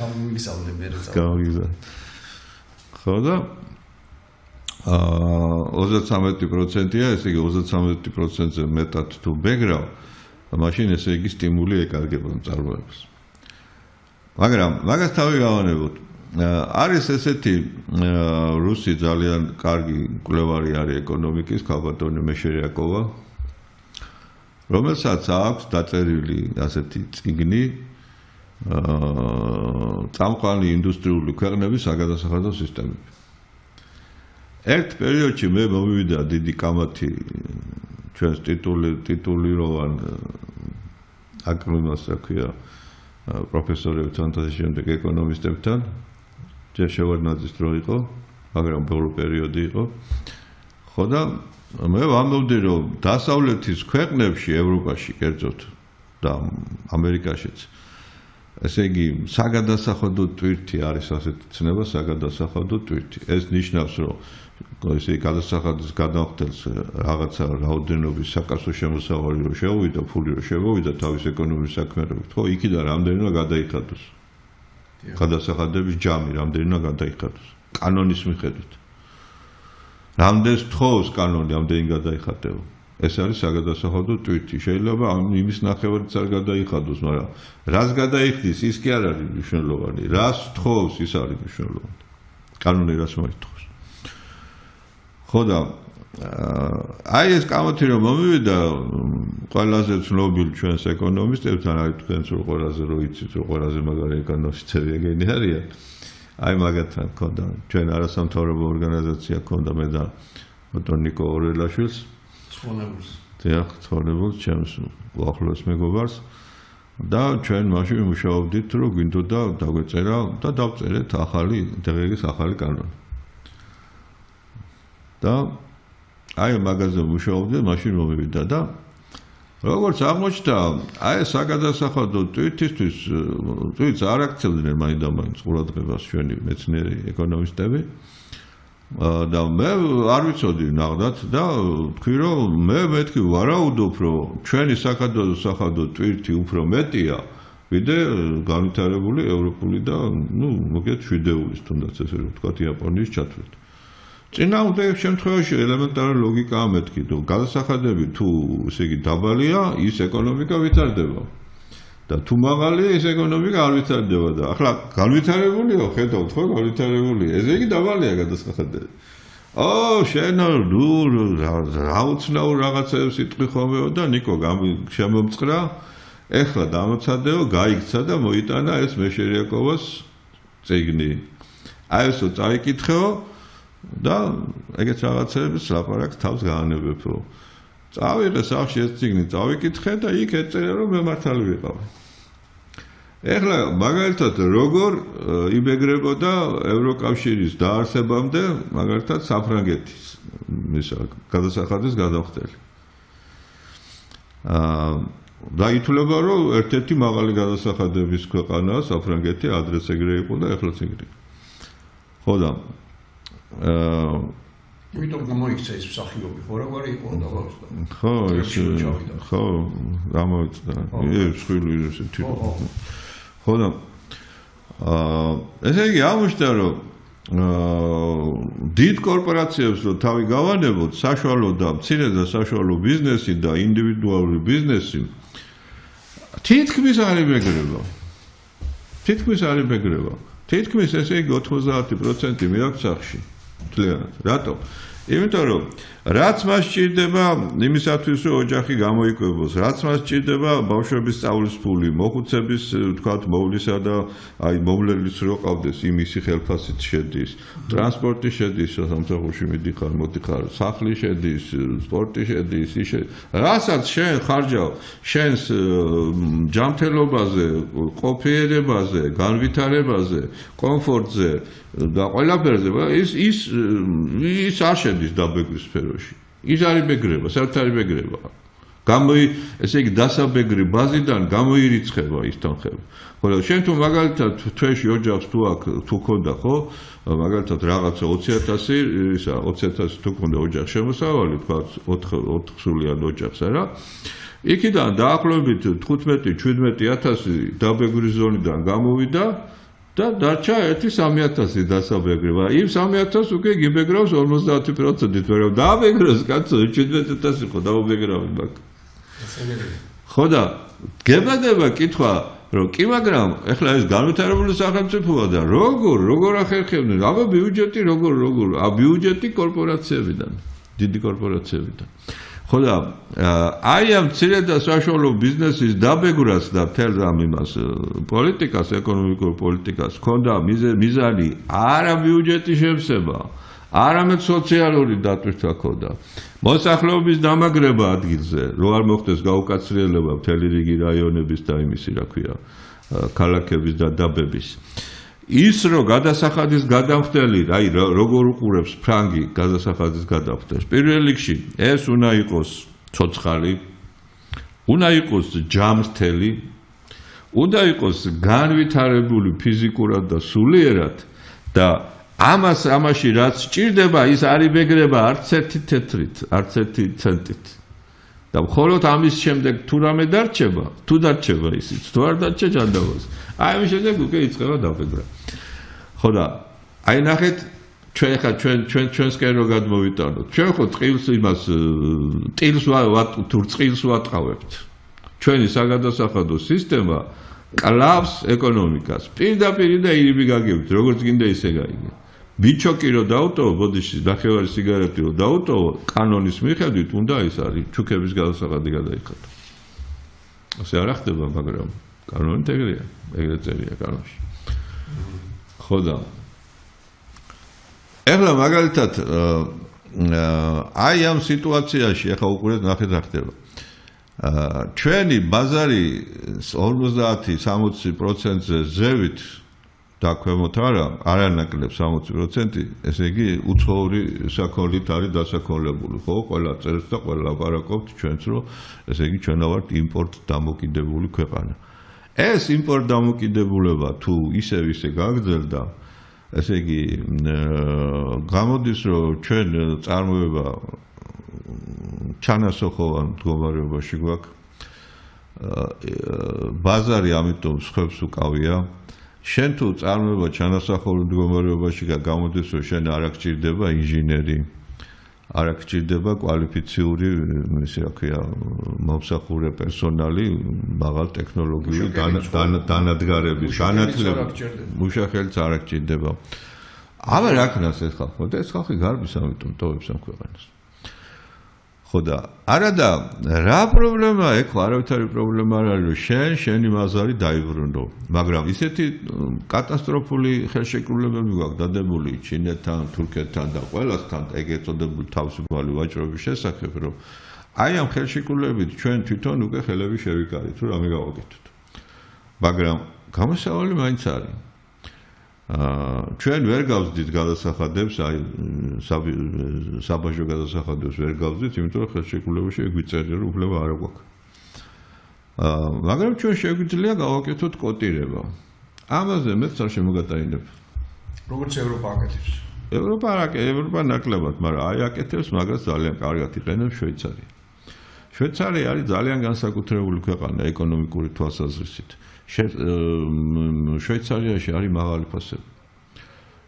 გამიგზავნე მე რა. გამიგზავნე. ხო და 33%-ია, ესე იგი 33%-ზე მეტად თუ ბეგრავ, მაშინ ესე იგი სტიმული ეკარგება მწარმოებას. მაგრამ მაგას თავი გავანებოთ. არის ესეთი რუსი ძალიან კარგი მკვლევარი არის ეკონომიკის, ქალბატონი მეშერიაკოვა, რომელსაც აქვს დაწერილი ასეთი წიგნი წამყვანი ინდუსტრიული ქვეყნების საგადასახადო სისტემები. ერთ პერიოდში მე მომივიდა დიდი კამათი ჩვენს ტიტულიროვან აკრონიმას აქვია პროფესორებთან და შემდეგ ეკონომისტებთან ჯერ შევარდნაძის დრო იყო, მაგრამ ბოლო პერიოდი იყო. ხო და მე ვამბობდი, რომ დასავლეთის ქვეყნებში, ევროპაში კერძოდ და ამერიკაშიც ესე იგი საგადასახადო ტვირთი არის ასეთი ცნება, საგადასახადო ტვირთი. ეს ნიშნავს, რომ ესე გადასახადის გადახდელს რაღაცა რაოდენობის საკასო შემოსავალი რო შეუვიდა, ფული რო შევუვიდა თავის ეკონომიკის საქმიანობით, ხო, იქიდან რამდენი უნდა გადაიხადოს. გადასახადების ჯამი რამდენი უნდა გადაიხადოს. კანონის მიხედვით. რამდენს თხოვს კანონი, რამდენი გადაიხადება. ეს არის საგადასახადო ტვირთი. შეიძლება იმის ნახევარიც არ გადაიხადოს, მაგრამ რას გადაიხდის, ის კი არ არის მნიშვნელოვანი. რას თხოვს, ის არის მნიშვნელოვანი. კანონი რას მოითხოვს. ხო და აი ეს კამათი რომ მომივიდა ყველაზე ცნობილი ჩვენს ეკონომისტებთან, აი თქვენს რო ყველაზე რო იცით, რო ყველაზე მაგარი ეკონომისტები ეგენი არიან. აი მაგათთან ქონდა ჩვენ არასამთავრობო ორგანიზაცია ქონდა მე და ბატონ ნიკო ორველაშვილს ცხოვრებულს. დიახ, ცხოვრებულს, ჩემს უახლოეს მეგობარს და ჩვენ მაშინ ვიმუშაობდით, რომ გვინდოდა დაგვეწერა და დავწერეთ ახალი დღეების ახალი კანონი. და აი მაგაზე მუშაობდი, მაშინ მომივიდა და როგორც აღმოჩნდა, აი საგადასახადო ტვირთისთვის ტვირთს არ აქცევდნენ მაინდამაინც ყურადღებას ჩვენი მეცნიერი ეკონომისტები. და მე არ ვიცოდი ნახდათ და თქვი რომ მე მეთქი ვარაუდობ რომ ჩვენი საგადასახადო ტვირთი უფრო მეტია ვიდრე განვითარებული ევროპული და ნუ მოგეთ შვიდეულის თუნდაც ესე ვთქვათ იაპონიის ჩათვლით. წინააღმდეგ შემთხვევაში ელემენტარული ლოგიკაა მეთქი რომ გადასახადები თუ ესე იგი დაბალია ის ეკონომიკა ვითარდება და თუ მაღალია ის ეკონომიკა არ ვითარდება და ახლა განვითარებულიო ხედავთ ხო განვითარებული ესე იგი დაბალია გადასახადები. შენ რა უცნაურ რაღაცებს იტყვი ხოლმეო და ნიკო შემომწყრა ეხლა დამოცადეო გაიქცა და მოიტანა ეს მეშერიაკოვას წიგნი. აი ესო წაიკითხეო და ეგეთ რაღაცებს ლაპარაკს თავს გაანებებ რომ წავიღე სახში ეს წიგნი წავიკითხე და იქ ეწერა რომ მე მართალი ვიყავ. ეხლა მაგალითად როგორ იბეგრებოდა ევროკავშირის დაარსებამდე მაგალითად საფრანგეთის ისა გადასახადის გადახდელი. და ითვლება რომ ერთ-ერთი მაღალი გადასახადების ქვეყანაა საფრანგეთი, ადრეს ეგრე იყო და ეხლაც ეგრე. ხო და იმიტომ გამოიქცა ეს მსახიობი, ხო რა გვარი იყო და ხო, ხო, გამოვიდა. ეს ხილი ესე თვითონ. ხო და ესე იგი აღმოჩნდა რომ დიდ კორპორაციებს რო თავი გავანებოთ, საშუალო და მცირე და საშუალო ბიზნესი და ინდივიდუალური ბიზნესი თითქმის არ იბეგრება. თითქმის არ იბეგრება. თითქმის ესე იგი 90% მიაქვს სახში. თლიანად. რატო? იმიტომ რომ რაც მას სჭირდება იმისათვის რომ ოჯახი გამოიკვებოს, რაც მას სჭირდება ბავშვების სწავლის ფული, მოხუცების ვთქვათ მოვლისა და აი მომლელის რო ყავდეს იმისი ხელფასით შედის, ტრანსპორტი შედის, სამსახურში მიდიხარ, მოდიხარ, სახლი შედის, სპორტი შედის, რასაც შენ ხარჯავ, შენს ჯანმრთელობაზე, ყოფიერებაზე, განვითარებაზე, კომფორტზე და ყველაფერზე ის არ შედის დაბეგრის სფეროში. ის არ იბეგრება, საერთოდ არ იბეგრება. ესე იგი დასაბეგრი ბაზიდან გამოირიცხება ის თანხები. ხოლო შენ თუ მაგალითად თვეში ოჯახს თუ ქონდა ხო, მაგალითად რაღაცა 20,000 ისა 20,000 თუ ქონდა ოჯახ შემოსავალი, თქვა 4 სულიან ოჯახს არა. იქიდან დაახლოებით 15-17,000 დაბეგრის ზონიდან გამოვიდა და დარჩა 1-3.000 დასაბეგრება. იმ 3.000 უკვე გიბეგრავს 50%-ით, მაგრამ დააბეგროს კაცო 17.000 იყო დაუბეგრავი მაგ. ხო და გებადება კითხვა რომ კი მაგრამ ეხლა ეს განვითარებული სახელმწიფოა და როგორ ახერხებდნენ აბა ბიუჯეტი როგორ ბიუჯეტი კორპორაციებიდან დიდი კორპორაციებიდან ხო და აი ამ მცირე და საშუალო ბიზნესის დაბეგრას და თელ ამ იმას პოლიტიკას ეკონომიკურ პოლიტიკას ჰქონდა მიზანი არა ბიუჯეტის შემსება არამედ სოციალური დატვირთვა ჰქონდა მოსახლეობის დამაგრება ადგილზე რო არ მოხდეს გაუკაცრიელება მთელი რიგი რაიონების და იმისი რა ქვია ქალაქების და დაბების ის რომ გადასახადის გადამხდელი აი როგორ უყურებს ფრანგი გადასახადის გადამხდელს პირველ რიგში ეს უნდა იყოს ცოცხალი უნდა იყოს ჯამრთელი უნდა იყოს განვითარებული ფიზიკურად და სულიერად და ამაში რაც სჭირდება ის არ იბეგრება არც ერთი თეთრით, არც ერთი ცენტით. და მხოლოდ ამის შემდეგ თუ რამე დარჩება, თუ დარჩება ისიც, თუ არ დარჩა ჯანდაბას. აი ამის შემდეგ უკვე იწყება დაბეგრა. ხო და აი ნახეთ ჩვენ ხა ჩვენსკენ რო გადმოვიტანოთ. ჩვენ ხო წყილს იმას ტილს თუ წყილს ვატყავებთ. ჩვენი საგადასახადო სისტემა კლავს ეკონომიკას. პირდაპირ და ირიბი გაგებთ, როგორც გინდა ისე გაიგე. ბიჩოკი რო დაუტოვო, ბოდიში ნახევარი სიგარეტი რო დაუტოვო, კანონის მიხედვით უნდა ის არის ჩუქების გადასახადი გადაიხადო. ასე არ ხდება, მაგრამ კანონით ეგრე წერია კანონში. ხო და ეხლა მაგალითად აი ამ სიტუაციაში ახლა უყურეთ ნახეთ რა ხდება. ჩვენი ბაზარი 50-60%-ზე ზევით და ქვემოთ არანაკლებ 60%, ესე იგი უცხოური საქონლით არის დასაქონლებული, ხო? ყველა წერს და ყველა ლაპარაკობთ ჩვენც, რომ ესე იგი ჩვენ ვართ იმპორტ დამოკიდებული ქვეყანა. ეს იმპორტ დამოკიდებულება თუ ისევ გაგრძელდა, ესე იგი გამოდის, რომ ჩვენ წარმოება ჩანასოხოვან მდგომარეობაში გვაქვს. ბაზარი ამიტომ სხვებს უკავია. შენ თუ წარმოება ჩანასახოვნ მდგომარეობაში გამოდის, რომ შენ არ გჭირდება ინჟინერი, არ გჭირდება კვალიფიციური, ისე რა ქვია, მომსახურე პერსონალი, მაღალ ტექნოლოგიური დანადგარების, მუშახელიც არ გჭირდება. აბა რა ქნას ეს ხალხი? ეს ხალხი გარბის ამიტომ ტოვებს ამ ქვეყანას. ხო და არადა რა პრობლემაა ეხლა არავითარი პრობლემა არ არის რომ შენი მაზარი დაიბრუნო მაგრამ ისეთი კატასტროფული ხელშეკრულებები გვაქვს დადებული ჩინეთთან, თურქეთთან და ყველასთან ეგ ეწოდებული თავისუფალი ვაჭრობის შესახებ რომ აი ამ ხელშეკრულებით ჩვენ თვითონ უკვე ხელები შევიკარით რომ რამე გავაკეთოთ მაგრამ გამოსავალი მაინც არის ჩვენ ვერ გავზდით გადასახადებს, აი საბაჟო გადასახადებს ვერ გავზდით, იმიტომ რომ ხელშეკრულებაში ეგ ვიწერია, რომ უფლება არ გვაქვს. მაგრამ ჩვენ შეგვიძლია გავაკეთოთ კოტირება. ამაზე მეც არ შემოგატანებ. როგორც ევროპა აკეთებს. ევროპა ნაკლებად, მაგრამ აი აკეთებს, მაგრამ ძალიან კარგად იყენებს შვეიცარია. შვეიცარია არის ძალიან განსაკუთრებული ქვეყანა ეკონომიკური თვალსაზრისით. შვეიცარიაში არის მაღალი ფასები.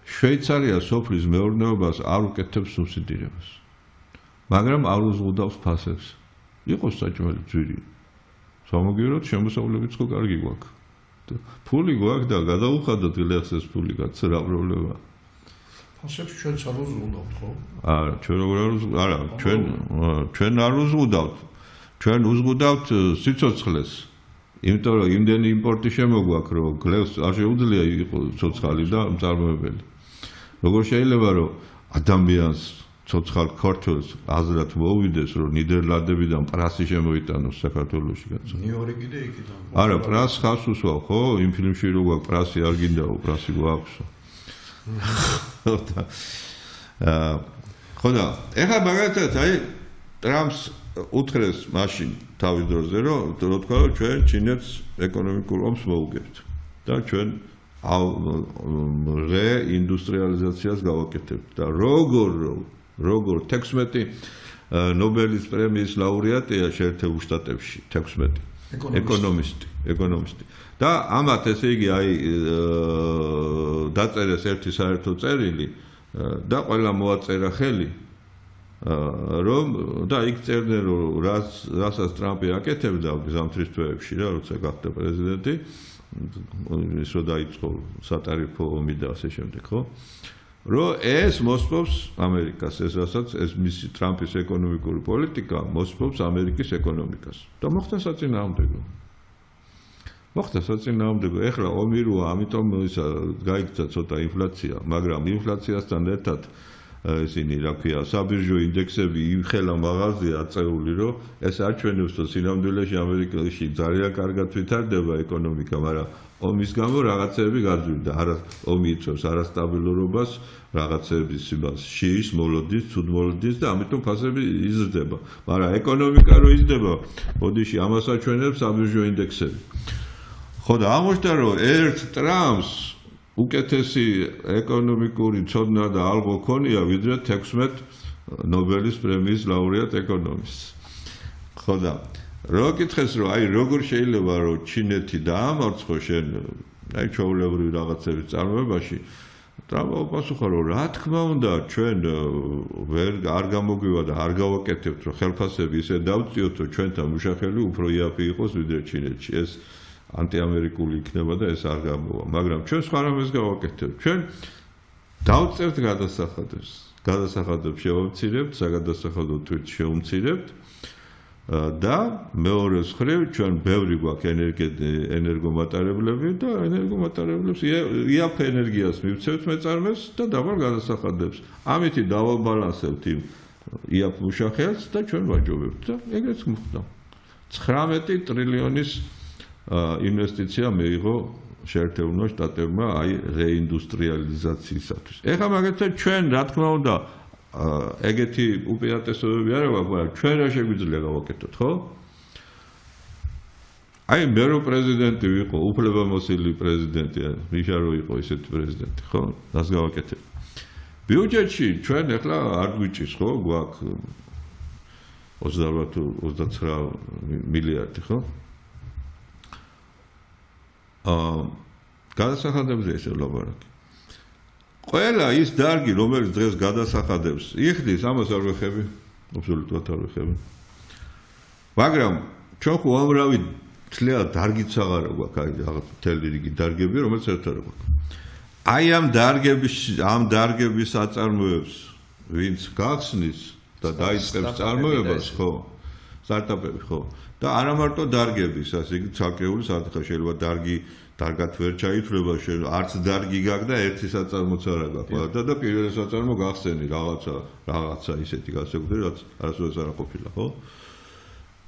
შვეიცარია სოფლის მეურნეობას არ უკეთებს სუბსიდირებას. მაგრამ არ უზღუდავს ფასებს. იყოს საჭმელი ძვირი. სამოგიეროდ შემოსავლებიც ხო კარგი გვაქვს. ფული გვაქვს და გადაუხადოთ გლეხს ეს ფული კაცო რა პრობლემაა. ფასებს ჩვენც არ უზღუდავთ ხო? არა, ჩვენ როგორ არ უზღუდავთ? არა, ჩვენ არ უზღუდავთ. ჩვენ უზღუდავთ სიცოცხლეს. იმიტომ რომ იმდენი იმპორტი შემოგვაქვს, რომ გლეხს არ შეუძლია იყოს ცოცხალი და მწარმოებელი. როგორ შეიძლება რომ ადამიანს ცოცხალ ქართველს აზრად მოვიდეს, რომ ნიდერლანდებიდან პრასი შემოიტანოს საქართველოში კაცო. ნიუ-იორკი კიდე იქიდან. არა, პრას ხავს უსვა, ხო? იმ ფილმში რო გვაქვს პრასი არ გინდაო, პრასი გვაქვსო. ხო და ეხლა მაგალითად აი ტრამპს უთხრეს მაშინ თავის დროზე რომ თქვა რომ ჩვენ ჩინეთს ეკონომიკურ ომს მოუგებთ და ჩვენ რეინდუსტრიალიზაციას გავაკეთებთ და როგორ 16 ნობელის პრემიის ლაურეატია შეერთებულ შტატებში 16 ეკონომისტი. და ამათ ესე იგი აი დაწერეს ერთი საერთო წერილი და ყველა მოაწერა ხელი რომ და იქ წერდნენ რომ რასაც ტრამპი აკეთებდა ზამთრის თვეებში რა როცა გახდა პრეზიდენტი ის რო დაიწყო სატარიფო ომი და ასე შემდეგ ხო რომ ეს მოსპობს ამერიკას ეს რასაც ეს მისი ტრამპის ეკონომიკური პოლიტიკა მოსპობს ამერიკის ეკონომიკას და მოხდა საწინააღმდეგო ეხლა ომი როა ამიტომ ისა გაიქცა ცოტა ინფლაცია მაგრამ ინფლაციასთან ერთად ისინი რა ქვია საბირჟო ინდექსები იმხელა მაღალზეა აწეული რომ ეს აჩვენებს რომ სინამდვილეში ამერიკაში ძალიან კარგად ვითარდება ეკონომიკა მაგრამ ომის გამო რაღაცები გაძვირდა არა ომი იწვევს არასტაბილურობას რაღაცების იმას შეის მოლოდის ცუდ მოლოდის და ამიტომ ფასები იზრდება მაგრამ ეკონომიკა რო იზრდება ბოდიში ამას აჩვენებს საბირჟო ინდექსები ხო და აღმოჩნდა რომ ერთ ტრამპს უკეთესი ეკონომიკური ცოდნა და ალღო ქონია ვიდრე 16 ნობელის პრემიის ლაურეატ ეკონომისტს. ხო და რო კითხეს რომ აი როგორ შეიძლება რომ ჩინეთი დაამარცხო შენ აი ჩვეულებრივი რაღაცების წარმოებაში ტრამპმა უპასუხა რომ რა თქმა უნდა ჩვენ არ გამოგვივა და არ გავაკეთებთ რომ ხელფასები ისე დავწიოთ რომ ჩვენთან მუშახელი უფრო იაფი იყოს ვიდრე ჩინეთში ეს ანტიამერიკული იქნება და ეს არ გამოვა მაგრამ ჩვენ სხვა რამეს გავაკეთებთ ჩვენ დავწერთ გადასახადებს შევამცირებთ საგადასახადო თვით შევამცირებთ და მეორე მხრივ ჩვენ ბევრი გვაქვს ენერგომატარებლები და ენერგომატარებლებს იაფ ენერგიას მივცევთ მეწარმეს და დაბალ გადასახადებს ამითი დავაბალანსებთ იმ იაფ მუშახელს და ჩვენ ვაჯობებთ და ეგრეც მოხდა 19 ტრილიონის ინვესტიცია მიიღო შეერთებულმა შტატებმა აი რეინდუსტრიალიზაციისათვის. ეხლა მაგალითად ჩვენ რა თქმა უნდა ეგეთი უპირატესობები არ აქვს, მაგრამ ჩვენ რა შეგვიძლია გავაკეთოთ, ხო? აი მე რო პრეზიდენტი ვიყო, უფლებამოსილი პრეზიდენტი, მიშა რო იყო ისეთი პრეზიდენტი, ხო? რას გავაკეთებ? ბიუჯეტში ჩვენ ეხლა არ გვიჭირს, ხო? გვაქვს 28-29 მილიარდი, ხო? გადასახადებზე ესე ლაპარაკი. ყველა ის დარგი, რომელიც დღეს გადასახადებს, იხდის, ამას არ ვეხები, აბსოლუტურად არ ვეხები. მაგრამ ჩვენ ხო ამრავი თლია დარგიც აღარ გვაქვს, რაღაც მთელი რიგი დარგები, რომელიც ერთ არ გვაქვს. აი ამ დარგების აწარმოებს, ვინც გახსნის და დაიწყებს წარმოებას, ხო? სტარტაპები, ხო? და არა მარტო დარგების, ასე იგი ცალკეული საკითხი შეიძლება დარგად ვერ ჩაითვლება, არც დარგი გაქვს და ერთი საწარმოც არ აქვს და პირველი საწარმო გახსენი რაღაცა ისეთი გასაგები, რაც არასოდეს არ ყოფილა, ხო?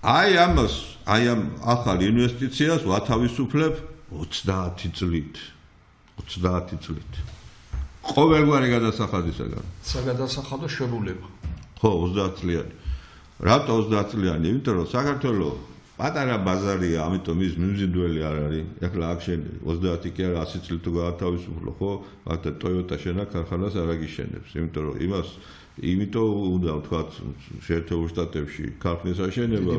აი ამ ახალ ინვესტიციას ვათავისუფლებ 30 წლით. 30 წლით. ყოველგვარი გადასახადისაგან. საგადასახადო შერულება. ხო, 30 წლიანი. რატო 30 წლიანი? იმიტომ რომ საქართველოს პატარა ბაზარია, ამიტომ ის მიმზიდველი არ არის. ეხლა აქ შენ 30 კი არა 100 წლით თუ გაათავისუფლო, ხო? მაგდა Toyota შენა ქარხანას არ აგიშენებს, იმიტომ რომ იმიტომ უნდა ვთქვათ შეერთებულ შტატებში ქარხნის აშენება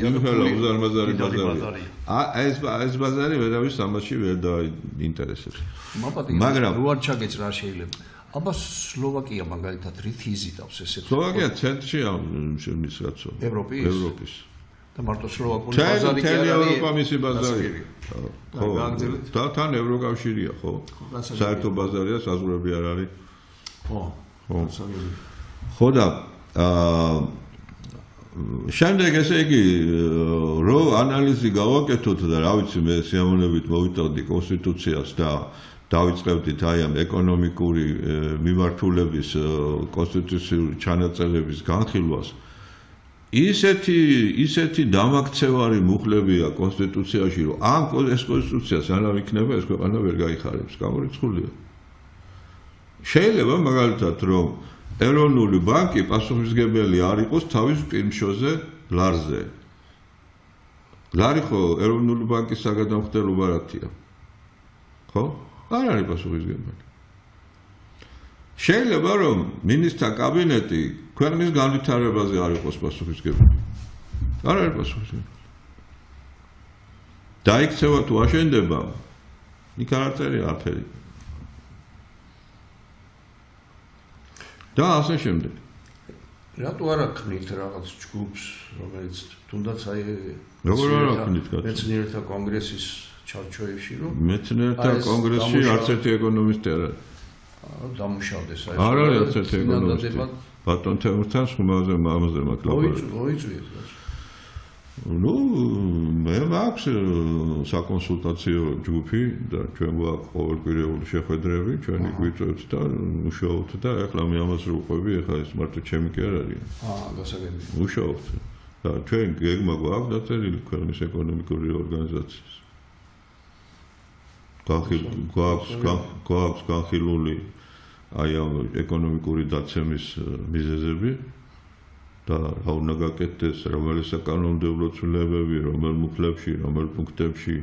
იმხელა უზარმაზარი ბაზარია. ეს ბაზარი ვერავის ამაში ვერ დაინტერესებს. მაგრამ რო არ ჩაგეც რა შეიძლება. აბა სლოვაკია მაგალითად რით იზიდავს ესეთ. სლოვაკია ცენტრშია შემის რაცო. ევროპის. და მარტო სლოვაკური ბაზარი კი არის. ევროპა მისი ბაზარია. ხო. და თან ევროკავშირია, ხო? საერთო ბაზარია, საზღვრები არ არის. ხო. ხო და შემდეგ ესე იგი რო ანალიზი გავაკეთოთ და რა ვიცი მე სიამოვნებით მოვიტოვდი კონსტიტუციას და დავიწყებდით აი ამ ეკონომიკური მიმართულების კონსტიტუციური ჩანაწერების განხილვას ისეთი დამაქცევარი მუხლებია კონსტიტუციაში რომ ამ ეს კონსტიტუციას არავინ იქნება ეს ქვეყანა ვერ გაიხარებს გამორიცხულია შეიძლება მაგალითად რომ ეროვნული ბანკი პასუხისმგებელი არ იყოს თავის პირმშოზე ლარზე. ლარი ხო ეროვნული ბანკის საგადამხდელო ბარათია. ხო? არ არის პასუხისმგებელი. შეიძლება რომ მინისტრთა კაბინეტი ქვეყნის განვითარებაზე არ იყოს პასუხისმგებელი. არ არის პასუხისმგებელი. დაიქცევა თუ აშენდება, იქ არ წერია არაფერი. და ასე შემდეგ. რატო არ აქმნით რაღაც ჯგუფს, რომელიც თუნდაც აი როგორ არ აქმნით კაცო? მეცნიერთა კონგრესის ჩარჩოებში, რომ მეცნიერთა კონგრესში არც ერთი ეკონომისტი არ არის. დამუშავდეს აი. არ არის არც ერთი ეკონომისტი. ბატონ თემურთან ხმაზე ამაზე მაკლაპარი. მოიწვიეთ კაცო. ნუ მე მაქვს საკონსულტაციო ჯგუფი და ჩვენ გვაქვს ყოველკვირეული შეხვედრები, ჩვენი გვიწევთ და მუშაობთ და ეხლა მე ამას რო ყვები, ეხლა ეს მარტო ჩემი კი არ არის. გასაგებია. მუშაობთ. და ჩვენ გეგმა გვაქვს დაწერილი ქვეყნის ეკონომიკური ორგანიზაციის. გვაქვს განხილული აი ამ ეკონომიკური დაცემის მიზეზები. და რა უნდა გაკეთდეს, რომელი საკანონმდებლო ცვლილებები, რომელ მუხლებში, რომელ პუნქტებში,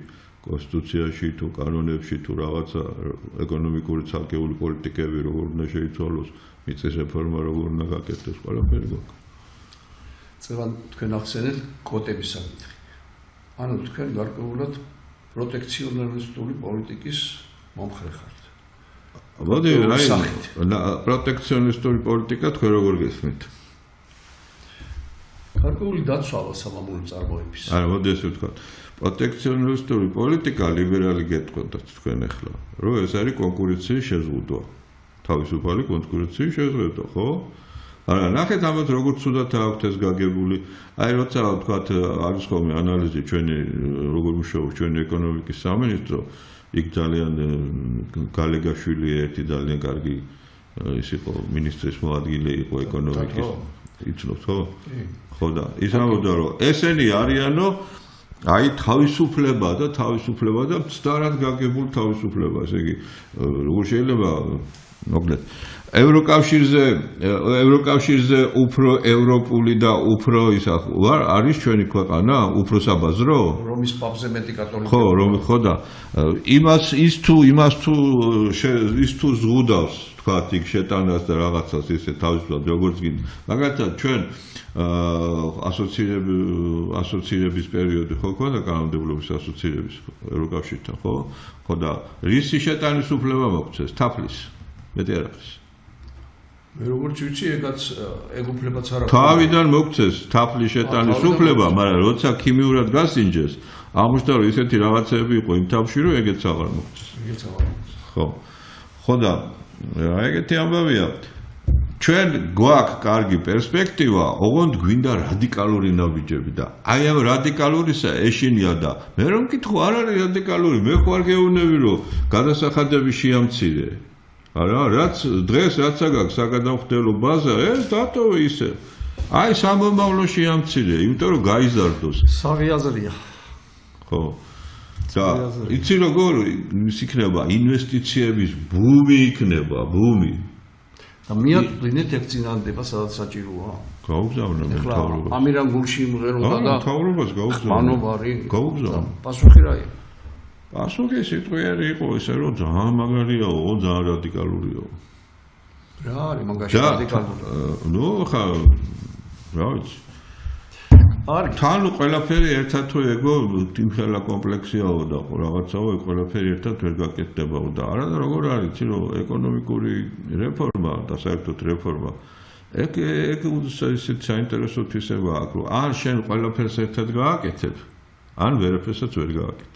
კონსტიტუციაში თუ კანონებში თუ რაღაცა ეკონომიკური ცალკეული პოლიტიკები როგორ უნდა შეიცვალოს, მიწის რეფორმა როგორ უნდა გაკეთდეს, ყველაფერი გვაქვს. წევან თქვენ ახსენეთ კვოტების საკითხი. ანუ თქვენ გარკვეულად პროტექციონისტული პოლიტიკის მომხრე ხართ. მოდი, პროტექციონისტული პოლიტიკა თქვენ როგორ გესმით? გარკვეული დაცვალა სამამულო წარმოების. არა, მოდი ესე ვთქვათ. პროტექციონისტული პოლიტიკა ლიბერალი გეტყვით თქვენ ახლა, რომ ეს არის კონკურენციის შეზღუდვა. თავისუფალი კონკურენციის შეზღუდვა, ხო? არა, ნახეთ ამათ როგორც ცუდად აქვთ ეს გაგებული. აი როცა ვთქვათ, არის ხოლმე ანალიზი ჩვენი როგორ მუშაობს ჩვენი ეკონომიკის სამინისტრო, იქ ძალიან გალეგაშვილი ერთი ძალიან კარგი ის იყო მინისტრის მოადგილე იყო ეკონომიკის. იცნობთ ხო? ხო და ის ამბობდა რომ ესენი არიანო აი თავისუფლება და მცდარად გაგებული თავისუფლება, ესე იგი როგორ შეიძლება მოკლედ ევროკავშირზე უფრო ევროპული და უფრო ისა ვარ არის ჩვენი ქვეყანა უფრო საბაზრო რომის პაპზე მეტი კათოლიკე ხო და ის თუ ზღუდავს თქვათ იქ შეტანას და რაღაცას ისე თავისუფლად როგორც გინდა მაგალითად ჩვენ ასოცირების პერიოდი ხო ქონდა კანონმდებლობის ასოცირების ევროკავშირთან ხო და რისი შეტანის უფლება მოგცეს თაფლის მეტი არ აქვს მე როგორც ვიცი ეგ უფლებაც არ აქვს თავიდან მოგცეს თაფლის შეტანის უფლება მაგრამ როცა ქიმიურად გასინჯეს აღმოჩნდა რომ ისეთი რაღაცები იყო იმ თაფში რომ ეგეც აღარ მოგცეს ხო და ეგეთი ამბავია ჩვენ გვაქვს კარგი პერსპექტივა, ოღონდ გვინდა რადიკალური ნაბიჯები და აი ამ რადიკალურისა ეშინია და მე რომ მკითხო არ არის რადიკალური, მე ხوار გეუბნები რომ გადასახადები შეამცირე. არა, რაც დღეს რაც აქვს საგადამხდელო ბაზა, ეს დატოვე ისე. აი სამომავლო შეამცირე, იმიტომ რომ გაიზარდოს. სავი აზრია. ხო. და იცი როგორ ის იქნება ინვესტიციების ბუმი იქნება, ბუმი. და მიაწვდინეთ ეგ წინადადება სადაც საჭიროა. გაუგზავნე მთავრობას. ამირან გულში იმღეროდა და მთავრობას გაუგზავნე. მანოვარი. გაუგზავნე. პასუხი რა იყო? პასუხი სიტყვიერი იყო ისე რომ ძალიან მაგარიაო, ძალიან რადიკალურიო. რა არის მაგაში რადიკალური? ნუ ხა რა ვიცი. არის თან ყველაფერი ერთად თუ ეგო თიმხელა კომპლექსიაო და რაღაცაო ეგ ყველაფერი ერთად ვერ გაკეთდებაო და არა და როგორ არის იცი რომ ეკონომიკური რეფორმა და საერთოდ რეფორმა ეგ ისეთ საინტერესო თვისება აქვს რომ ან შენ ყველაფერს ერთად გააკეთებ ან ვერაფერსაც ვერ გააკეთებ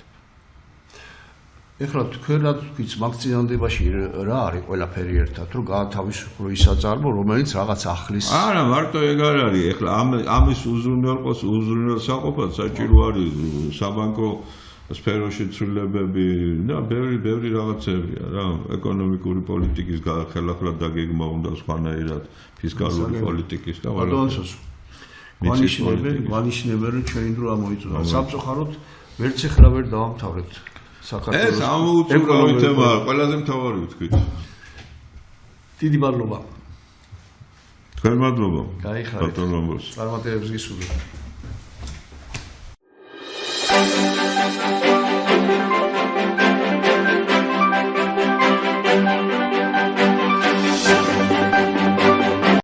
ეხლა თქვენად ვიც მაგ წინადადებაში რა არის ყველაფერი ერთად რომ გაათავისუფლო ის აწარმო რომელიც რაღაც ახლის არა მარტო ეგ არ არის ეხლა ამის უზრუნველსაყოფად საჭირო არის საბანკო სფეროში ცვლილებები და ბევრი რაღაცებია რა ეკონომიკური პოლიტიკის ხელახლა დაგეგმა უნდა სხვანაირად ფისკალური პოლიტიკის და გვანიშნებენ რომ ჩვენი დრო ამოიწურა სამწუხაროდ ვერც ეხლა ვერ დავამთავრებთ ეს ამოუწურავი თემაა, ყველაზე მთავარი ვთქვით. დიდი მადლობა. თქვენ მადლობა. გაიხარეთ. ბატონ ლომბოს. წარმატებებს გისურვებთ.